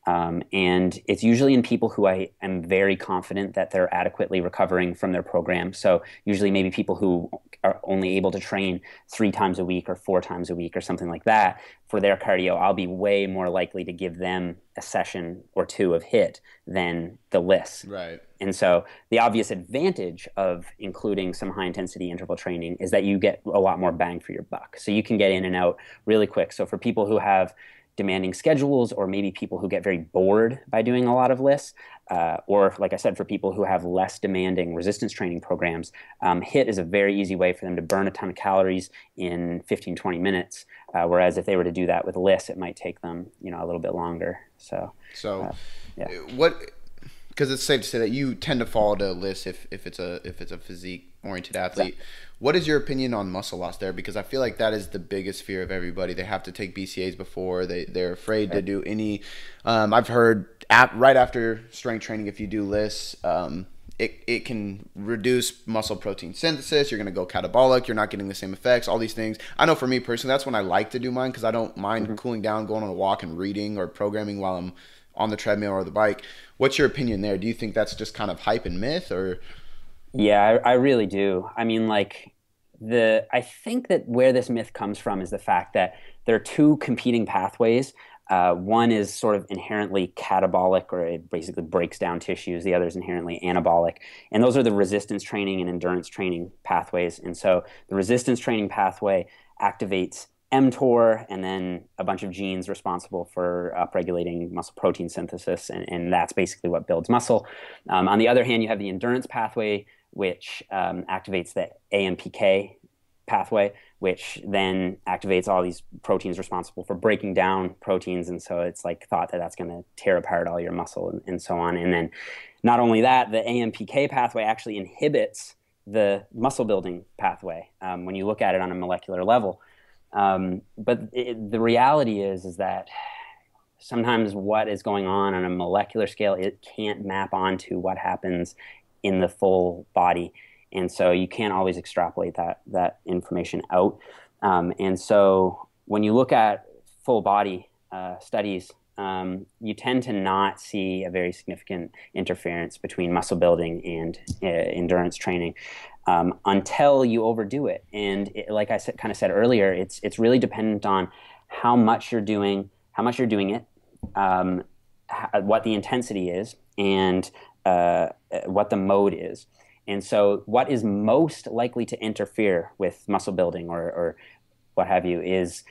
Speaker 2: And it's usually in people who I am very confident that they're adequately recovering from their program. So usually maybe people who are only able to train 3 times a week or 4 times a week or something like that for their cardio, I'll be way more likely to give them a session or two of HIIT than the LISS.
Speaker 1: Right.
Speaker 2: And so the obvious advantage of including some high intensity interval training is that you get a lot more bang for your buck. So you can get in and out really quick. So for people who have demanding schedules, or maybe people who get very bored by doing a lot of lists, or like I said, for people who have less demanding resistance training programs, HIIT is a very easy way for them to burn a ton of calories in 15 to 20 minutes. Whereas if they were to do that with LISS, it might take them, a little bit longer. So,
Speaker 1: So
Speaker 2: uh, yeah.
Speaker 1: what because it's safe to say that you tend to fall to LISS if it's a physique oriented athlete.
Speaker 2: Exactly.
Speaker 1: What is your opinion on muscle loss there? Because I feel like that is the biggest fear of everybody. They have to take BCAs before they're afraid to
Speaker 2: Right.
Speaker 1: do any. I've heard right after strength training, if you do LISS, it can reduce muscle protein synthesis. You're going to go catabolic. You're not getting the same effects. All these things. I know for me personally, that's when I like to do mine because I don't mind
Speaker 2: Mhm.
Speaker 1: cooling down, going on a walk, and reading or programming while I'm on the treadmill or the bike. What's your opinion there? Do you think that's just kind of hype and myth, or
Speaker 2: Yeah, I really do. I mean, like I think that where this myth comes from is the fact that there are two competing pathways One is sort of inherently catabolic, or it basically breaks down tissues. The other is inherently anabolic. And those are the resistance training and endurance training pathways. And so the resistance training pathway activates mTOR and then a bunch of genes responsible for upregulating muscle protein synthesis, and that's basically what builds muscle. On the other hand, you have the endurance pathway, which activates the AMPK pathway, which then activates all these proteins responsible for breaking down proteins, and so it's like thought that that's going to tear apart all your muscle and so on. And then not only that, the AMPK pathway actually inhibits the muscle building pathway when you look at it on a molecular level. But the reality is that sometimes what is going on a molecular scale, it can't map onto what happens in the full body. And so you can't always extrapolate that information out. And so when you look at full body studies, you tend to not see a very significant interference between muscle building and endurance training until you overdo it. And like I kind of said earlier, it's really dependent on how much you're doing it, what the intensity is, and what the mode is. And so what is most likely to interfere with muscle building or what have you is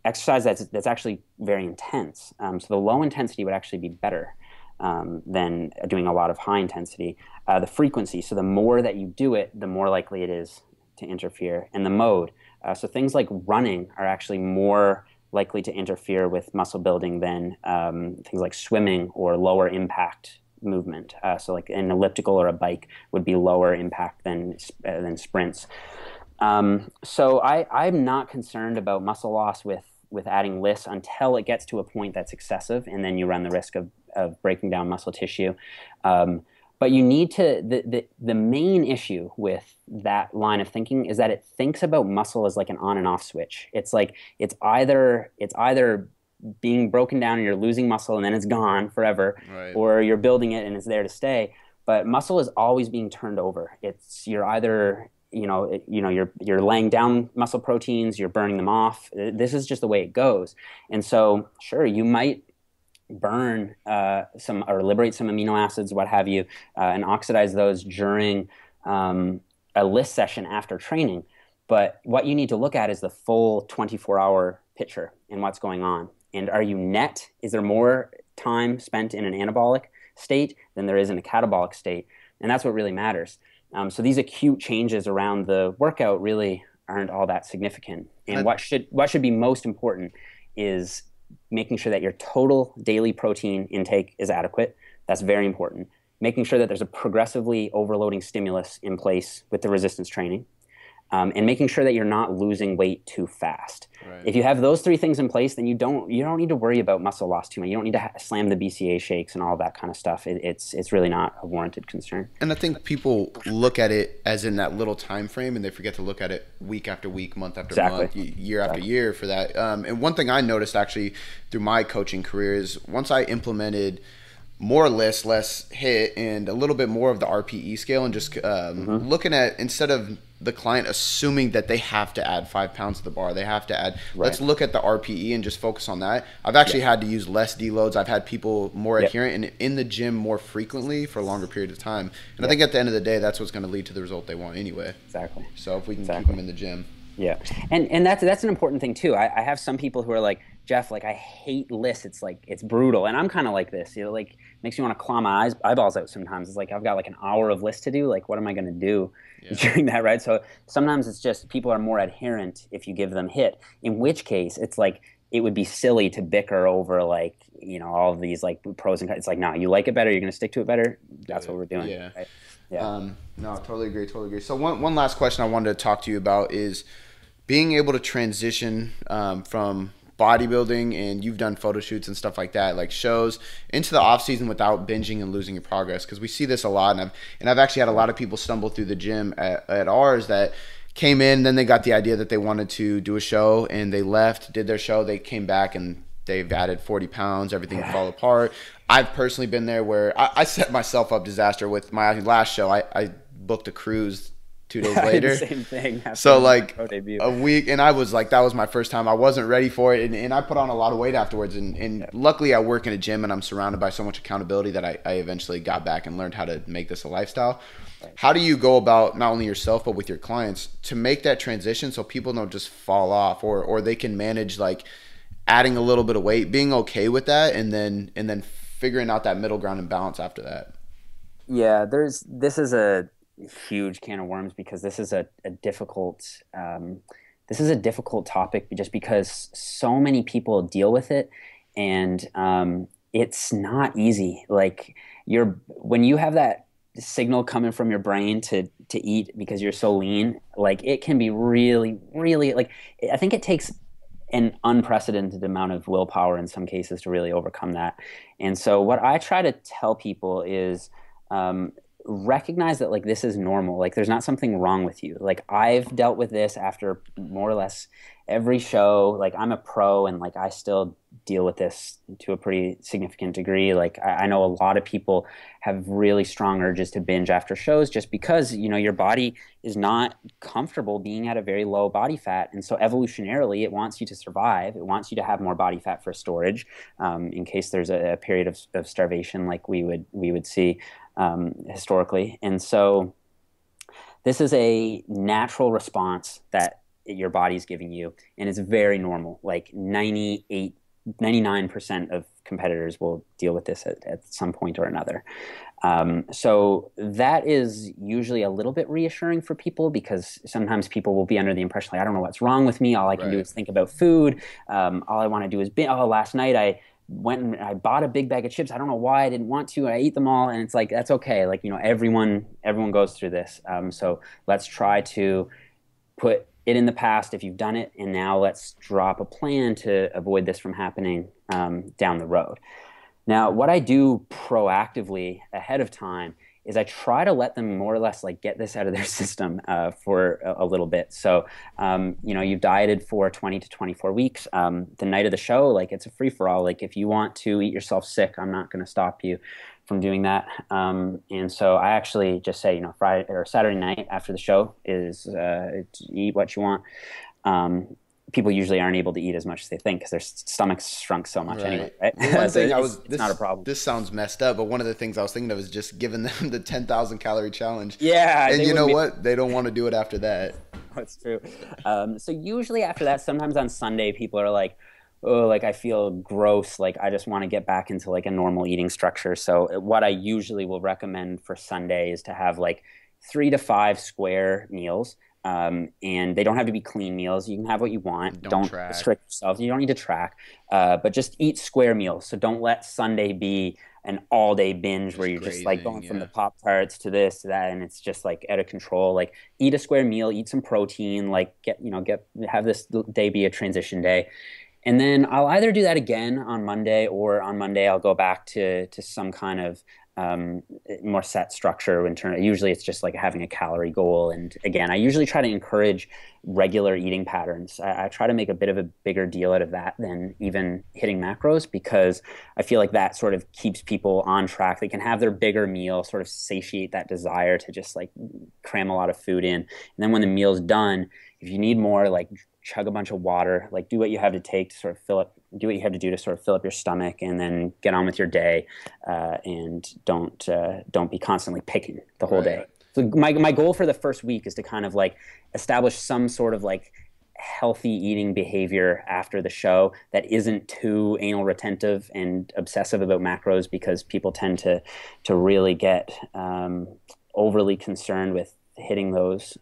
Speaker 2: exercise that's actually very intense. So the low intensity would actually be better than doing a lot of high intensity. The frequency, so the more that you do it, the more likely it is to interfere. And the mode, so things like running are actually more likely to interfere with muscle building than things like swimming or lower impact movement. So like an elliptical or a bike would be lower impact than sprints. So I'm not concerned about muscle loss with adding LISS until it gets to a point that's excessive, and then you run the risk of breaking down muscle tissue. But you need to, the main issue with that line of thinking is that it thinks about muscle as like an on and off switch. It's like it's either being broken down and you're losing muscle and then it's gone forever, right, or you're building it and it's there to stay. But muscle is always being turned over. You're either you're laying down muscle proteins, you're burning them off. This is just the way it goes. And so sure, you might burn some or liberate some amino acids, what have you, and oxidize those during a LISS session after training. But what you need to look at is the full 24-hour picture and what's going on. And are you net? Is there more time spent in an anabolic state than there is in a catabolic state? And that's what really matters. So these acute changes around the workout really aren't all that significant. And what should be most important is making sure that your total daily protein intake is adequate. That's very important. Making sure that there's a progressively overloading stimulus in place with the resistance training. And making sure that you're not losing weight too fast. Right. If you have those three things in place, then you don't need to worry about muscle loss too much. You don't need to slam the BCA shakes and all that kind of stuff. It's really not a warranted concern.
Speaker 1: And I think people look at it as in that little time frame, and they forget to look at it week after week, month after month, year after year for that. And one thing I noticed actually through my coaching career is once I implemented more LISS, less HIIT, and a little bit more of the RPE scale, and just looking at, instead of the client assuming that they have to add 5 pounds to the bar, they have to add, let's look at the RPE and just focus on that. I've actually had to use less deloads. I've had people more adherent and in the gym more frequently for a longer period of time. And I think at the end of the day, that's what's going to lead to the result they want anyway.
Speaker 2: Exactly.
Speaker 1: So if we can keep them in the gym.
Speaker 2: Yeah. And that's an important thing too. I have some people who are like, Jeff, like I hate LISS. It's like, it's brutal. And I'm kind of like this, like makes me want to claw my eyeballs out sometimes. It's like, I've got like an hour of LISS to do. Like, what am I going to do during that, right? So sometimes it's just people are more adherent if you give them HIIT, in which case it's like, it would be silly to bicker over like, all of these like pros and cons. It's like, no, you like it better. You're going to stick to it better. That's what we're doing.
Speaker 1: Yeah.
Speaker 2: Right? Yeah.
Speaker 1: No, totally agree. So one last question I wanted to talk to you about is being able to transition from bodybuilding, and you've done photo shoots and stuff like that, like shows, into the off season without binging and losing your progress, because we see this a lot, and I've actually had a lot of people stumble through the gym at ours that came in, then they got the idea that they wanted to do a show, and they left, did their show, they came back and they've added 40 pounds, everything fall apart. I've personally been there where I set myself up disaster with my last show. I booked a cruise 2 days
Speaker 2: I did the
Speaker 1: later.
Speaker 2: same thing
Speaker 1: So
Speaker 2: after my
Speaker 1: like
Speaker 2: pro debut.
Speaker 1: a week, and I was like, that was my first time. I wasn't ready for it, and I put on a lot of weight afterwards. And luckily, I work in a gym, and I'm surrounded by so much accountability that I eventually got back and learned how to make this a lifestyle. How do you go about not only yourself but with your clients to make that transition so people don't just fall off, or they can manage like adding a little bit of weight, being okay with that, and then figuring out that middle ground and balance after that?
Speaker 2: Yeah, this is a huge can of worms because this is a difficult this is a difficult topic just because so many people deal with it, and it's not easy. Like when you have that signal coming from your brain to eat because you're so lean, like it can be really, really like I think it takes an unprecedented amount of willpower in some cases to really overcome that. And so what I try to tell people is recognize that like this is normal. Like there's not something wrong with you. Like I've dealt with this after more or less every show. Like I'm a pro and like I still deal with this to a pretty significant degree. Like I know a lot of people have really strong urges to binge after shows just because, you know, your body is not comfortable being at a very low body fat. And so evolutionarily, it wants you to survive. It wants you to have more body fat for storage in case there's a period of starvation like we would see historically. And so this is a natural response that your body's giving you, and it's very normal. Like 99% of competitors will deal with this at some point or another. So that is usually a little bit reassuring for people because sometimes people will be under the impression like, I don't know what's wrong with me. All I can do is think about food. All I want to do is last night I went and I bought a big bag of chips. I don't know why I didn't want to. I ate them all, and it's like that's okay. Like, you know, everyone goes through this. So let's try to put it in the past if you've done it, and now let's drop a plan to avoid this from happening down the road. Now, what I do proactively ahead of time is I try to let them more or less like get this out of their system for a little bit. So, you know, you've dieted for 20 to 24 weeks. The night of the show, like it's a free for all. Like if you want to eat yourself sick, I'm not going to stop you from doing that. And so I actually just say, you know, Friday or Saturday night after the show is eat what you want. People usually aren't able to eat as much as they think because their stomachs shrunk so much anyway, right?
Speaker 1: One
Speaker 2: So
Speaker 1: thing
Speaker 2: it's not a problem.
Speaker 1: This sounds messed up, but one of the things I was thinking of is just giving them the 10,000 calorie challenge.
Speaker 2: Yeah.
Speaker 1: And you know what? They don't want to do it after that.
Speaker 2: That's true. So usually after that, sometimes on Sunday, people are like, oh, like I feel gross. Like I just want to get back into like a normal eating structure. So what I usually will recommend for Sunday is to have like 3 to 5 square meals. And they don't have to be clean meals. You can have what you want. Don't restrict yourself. You don't need to track, but just eat square meals. So don't let Sunday be an all-day binge where you're just like going from the Pop-Tarts to this to that, and it's just like out of control. Like eat a square meal, eat some protein, like have this day be a transition day. And then I'll either do that again on Monday, or on Monday I'll go back to some kind of more set structure. Usually it's just like having a calorie goal. And again, I usually try to encourage regular eating patterns. I try to make a bit of a bigger deal out of that than even hitting macros, because I feel like that sort of keeps people on track. They can have their bigger meal, sort of satiate that desire to just like cram a lot of food in. And then when the meal's done, if you need more, like chug a bunch of water, like do what you have to take to sort of do what you have to do to sort of fill up your stomach, and then get on with your day, and don't be constantly picking the whole day. So my goal for the first week is to kind of like establish some sort of like healthy eating behavior after the show that isn't too anal retentive and obsessive about macros, because people tend to really get overly concerned with hitting those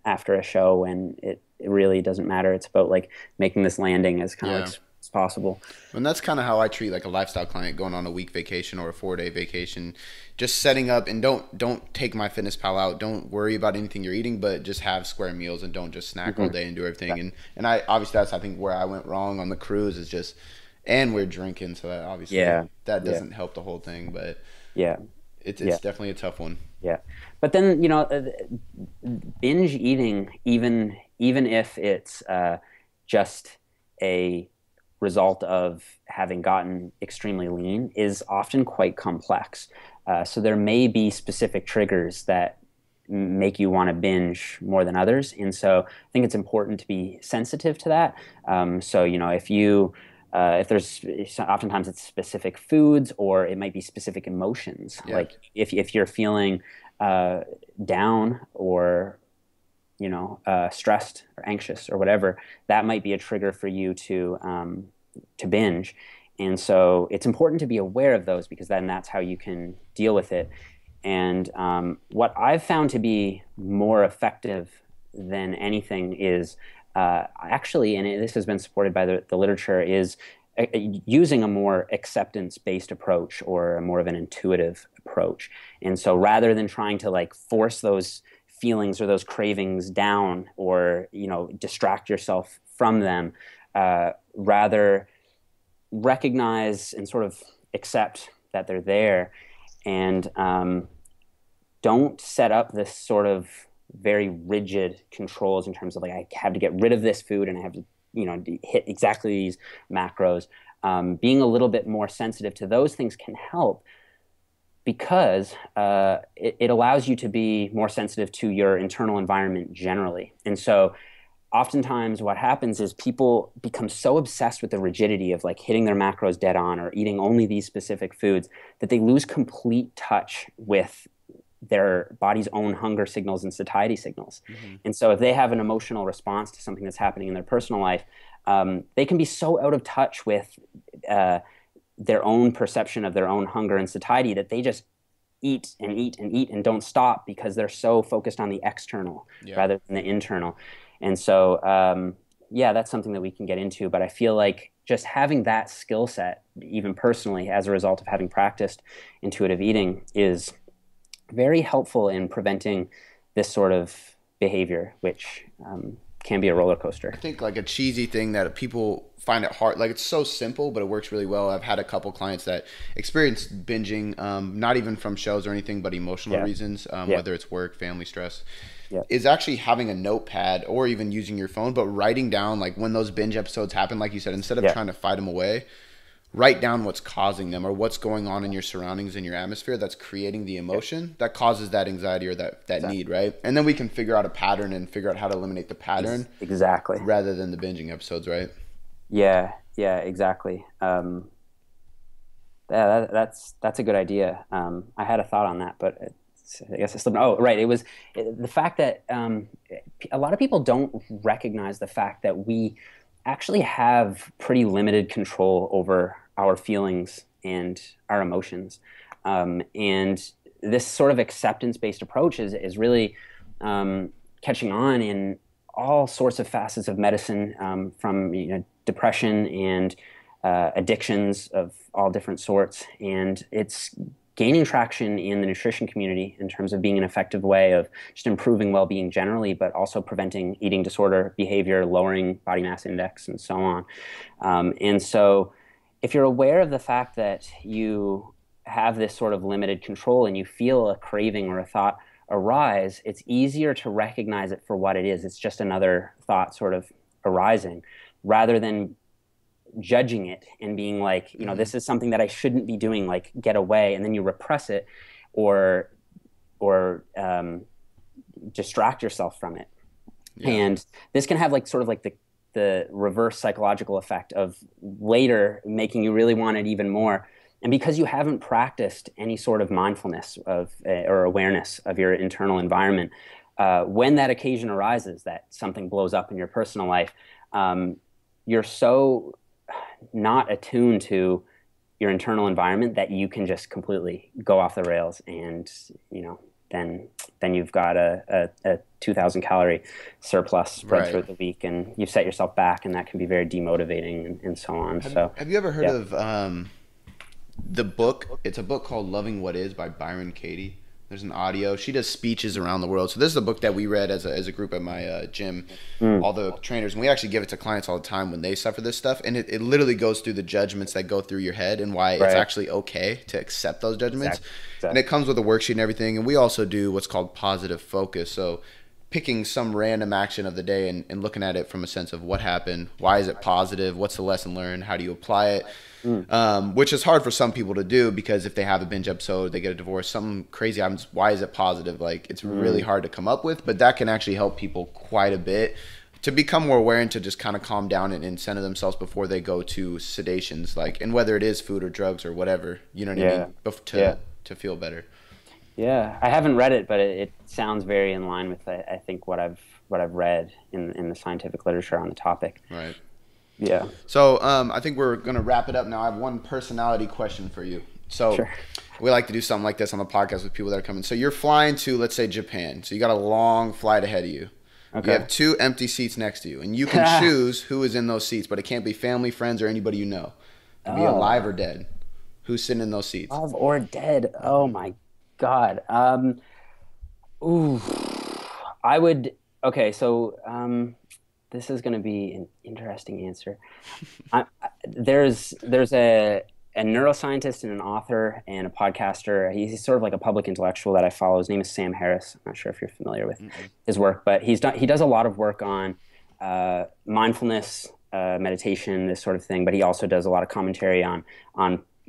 Speaker 2: after a show, and it really doesn't matter. It's about like making this landing as kind of like as possible.
Speaker 1: And that's kind of how I treat like a lifestyle client going on a week vacation or a 4-day vacation. Just setting up, and don't take MyFitnessPal out. Don't worry about anything you're eating, but just have square meals and don't just snack all day and do everything. And I obviously that's I think where I went wrong on the cruise is just, and we're drinking, so that obviously that doesn't help the whole thing. But it's definitely a tough one.
Speaker 2: Yeah, but then binge eating, even if it's just a result of having gotten extremely lean, is often quite complex. So there may be specific triggers that make you want to binge more than others. And so I think it's important to be sensitive to that. So, if there's oftentimes it's specific foods, or it might be specific emotions.
Speaker 1: Yeah.
Speaker 2: Like if you're feeling down, or stressed or anxious or whatever, that might be a trigger for you to binge. And so it's important to be aware of those, because then that's how you can deal with it. And what I've found to be more effective than anything is actually, and this has been supported by the literature, is using a more acceptance-based approach, or a more of an intuitive approach. And so rather than trying to like force those feelings or those cravings down, or distract yourself from them, rather recognize and sort of accept that they're there, and don't set up this sort of very rigid controls in terms of like, I have to get rid of this food and I have to hit exactly these macros. Being a little bit more sensitive to those things can help, because it allows you to be more sensitive to your internal environment generally. And so oftentimes what happens is people become so obsessed with the rigidity of like hitting their macros dead on, or eating only these specific foods, that they lose complete touch with their body's own hunger signals and satiety signals. Mm-hmm. And so if they have an emotional response to something that's happening in their personal life, they can be so out of touch with their own perception of their own hunger and satiety, that they just eat and eat and eat and don't stop, because they're so focused on the external rather than the internal. And so, that's something that we can get into. But I feel like just having that skill set, even personally, as a result of having practiced intuitive eating, is very helpful in preventing this sort of behavior, which can be a roller coaster.
Speaker 1: I think like a cheesy thing that people find it hard, like it's so simple, but it works really well. I've had a couple clients that experience binging, not even from shows or anything, but emotional reasons, whether it's work, family stress, is actually having a notepad, or even using your phone, but writing down like when those binge episodes happen, like you said, instead of trying to fight them away, write down what's causing them, or what's going on in your surroundings, in your atmosphere, that's creating the emotion that causes that anxiety, or that need, right? And then we can figure out a pattern and figure out how to eliminate the pattern.
Speaker 2: Exactly.
Speaker 1: Rather than the binging episodes, right?
Speaker 2: Yeah, exactly. That's a good idea. I had a thought on that, but I guess I slipped. Oh, right. It was the fact that a lot of people don't recognize the fact that we actually have pretty limited control over our feelings and our emotions. And this sort of acceptance-based approach is really catching on in all sorts of facets of medicine, from depression and addictions of all different sorts. And it's gaining traction in the nutrition community in terms of being an effective way of just improving well-being generally, but also preventing eating disorder behavior, lowering body mass index, and so on. And so if you're aware of the fact that you have this sort of limited control, and you feel a craving or a thought arise, it's easier to recognize it for what it is. It's just another thought sort of arising, rather than judging it and being like, this is something that I shouldn't be doing, like get away, and then you repress it, or distract yourself from it. And this can have like sort of like the reverse psychological effect of later making you really want it even more. And because you haven't practiced any sort of mindfulness of or awareness of your internal environment, when that occasion arises that something blows up in your personal life, you're so not attuned to your internal environment that you can just completely go off the rails, and then you've got a 2,000 calorie surplus spread through the week, and you've set yourself back, and that can be very demotivating, and so on.
Speaker 1: Have you ever heard of the book? It's a book called Loving What Is by Byron Katie. There's an audio. She does speeches around the world. So this is a book that we read as a group at my gym, all the trainers. And we actually give it to clients all the time when they suffer this stuff. And it literally goes through the judgments that go through your head, and why it's actually okay to accept those judgments. Exactly. And it comes with a worksheet and everything. And we also do what's called positive focus. So picking some random action of the day and looking at it from a sense of what happened, why is it positive, what's the lesson learned, how do you apply it, which is hard for some people to do because if they have a binge episode, they get a divorce, something crazy happens, why is it positive? Like, it's really hard to come up with, but that can actually help people quite a bit to become more aware and to just kind of calm down and center themselves before they go to sedations, like, and whether it is food or drugs or whatever, you know what I mean, to feel better.
Speaker 2: Yeah, I haven't read it, but it sounds very in line with I think what I've read in the scientific literature on the topic.
Speaker 1: Right.
Speaker 2: Yeah.
Speaker 1: So I think we're gonna wrap it up now. I have one personality question for you. So
Speaker 2: sure.
Speaker 1: We like to do something like this on the podcast with people that are coming. So you're flying to, let's say, Japan. So you got a long flight ahead of you. Okay. You have 2 empty seats next to you, and you can choose who is in those seats, but it can't be family, friends, or anybody you know. It can be alive or dead. Who's sitting in those seats?
Speaker 2: Alive or dead? Oh my God. I would. Okay, so this is going to be an interesting answer. There's a neuroscientist and an author and a podcaster. He's sort of like a public intellectual that I follow. His name is Sam Harris. I'm not sure if you're familiar with his work, but he does a lot of work on mindfulness, meditation, this sort of thing. But he also does a lot of commentary on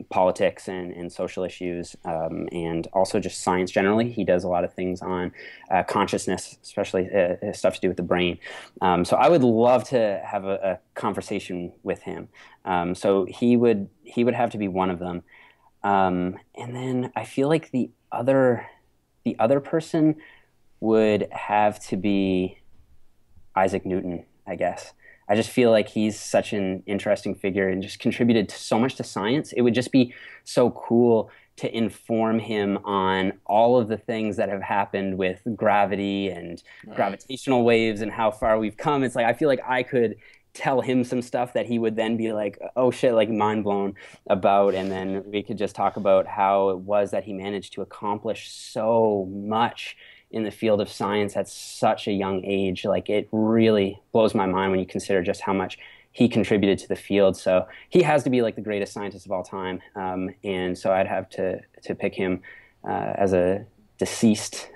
Speaker 2: politics and social issues, and also just science generally. He does a lot of things on consciousness, especially stuff to do with the brain. So I would love to have a conversation with him. So he would have to be one of them. And then I feel like the other person would have to be Isaac Newton, I guess. I just feel like he's such an interesting figure and just contributed so much to science. It would just be so cool to inform him on all of the things that have happened with gravity and gravitational waves and how far we've come. It's like, I feel like I could tell him some stuff that he would then be like, oh shit, like mind blown about. And then we could just talk about how it was that he managed to accomplish so much in the field of science at such a young age. Like, it really blows my mind when you consider just how much he contributed to the field. So he has to be like the greatest scientist of all time. And so I'd have to pick him as a deceased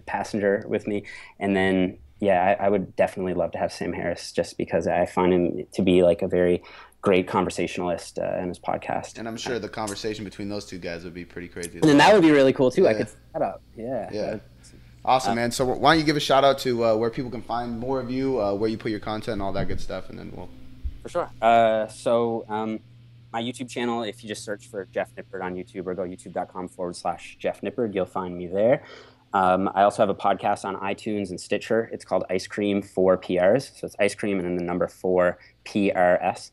Speaker 2: passenger with me. And then, yeah, I would definitely love to have Sam Harris, just because I find him to be like a very great conversationalist in his podcast.
Speaker 1: And I'm sure the conversation between those two guys would be pretty crazy.
Speaker 2: And then that would be really cool too. Yeah. I could set that up. Yeah.
Speaker 1: Awesome, man. So why don't you give a shout out to where people can find more of you, where you put your content and all that good stuff, and then we'll.
Speaker 2: For sure. My YouTube channel, if you just search for Jeff Nippard on YouTube or go youtube.com/Jeff Nippard, you'll find me there. I also have a podcast on iTunes and Stitcher. It's called Ice Cream 4 PRs. So it's ice cream and then the number 4 PRS.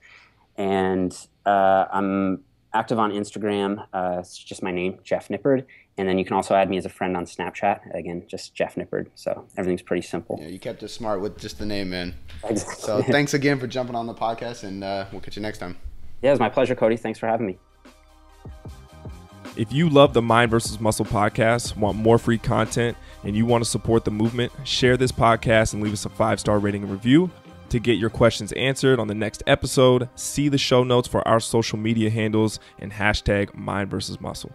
Speaker 2: And I'm active on Instagram. It's just my name, Jeff Nippard. And then you can also add me as a friend on Snapchat. Again, just Jeff Nippard. So everything's pretty simple.
Speaker 1: Yeah, you kept it smart with just the name, man.
Speaker 2: Exactly.
Speaker 1: So thanks again for jumping on the podcast, and we'll catch you next time.
Speaker 2: Yeah, it was my pleasure, Cody. Thanks for having me.
Speaker 3: If you love the Mind vs. Muscle podcast, want more free content, and you want to support the movement, share this podcast and leave us a 5-star rating and review. To get your questions answered on the next episode, see the show notes for our social media handles and #Mind vs. Muscle.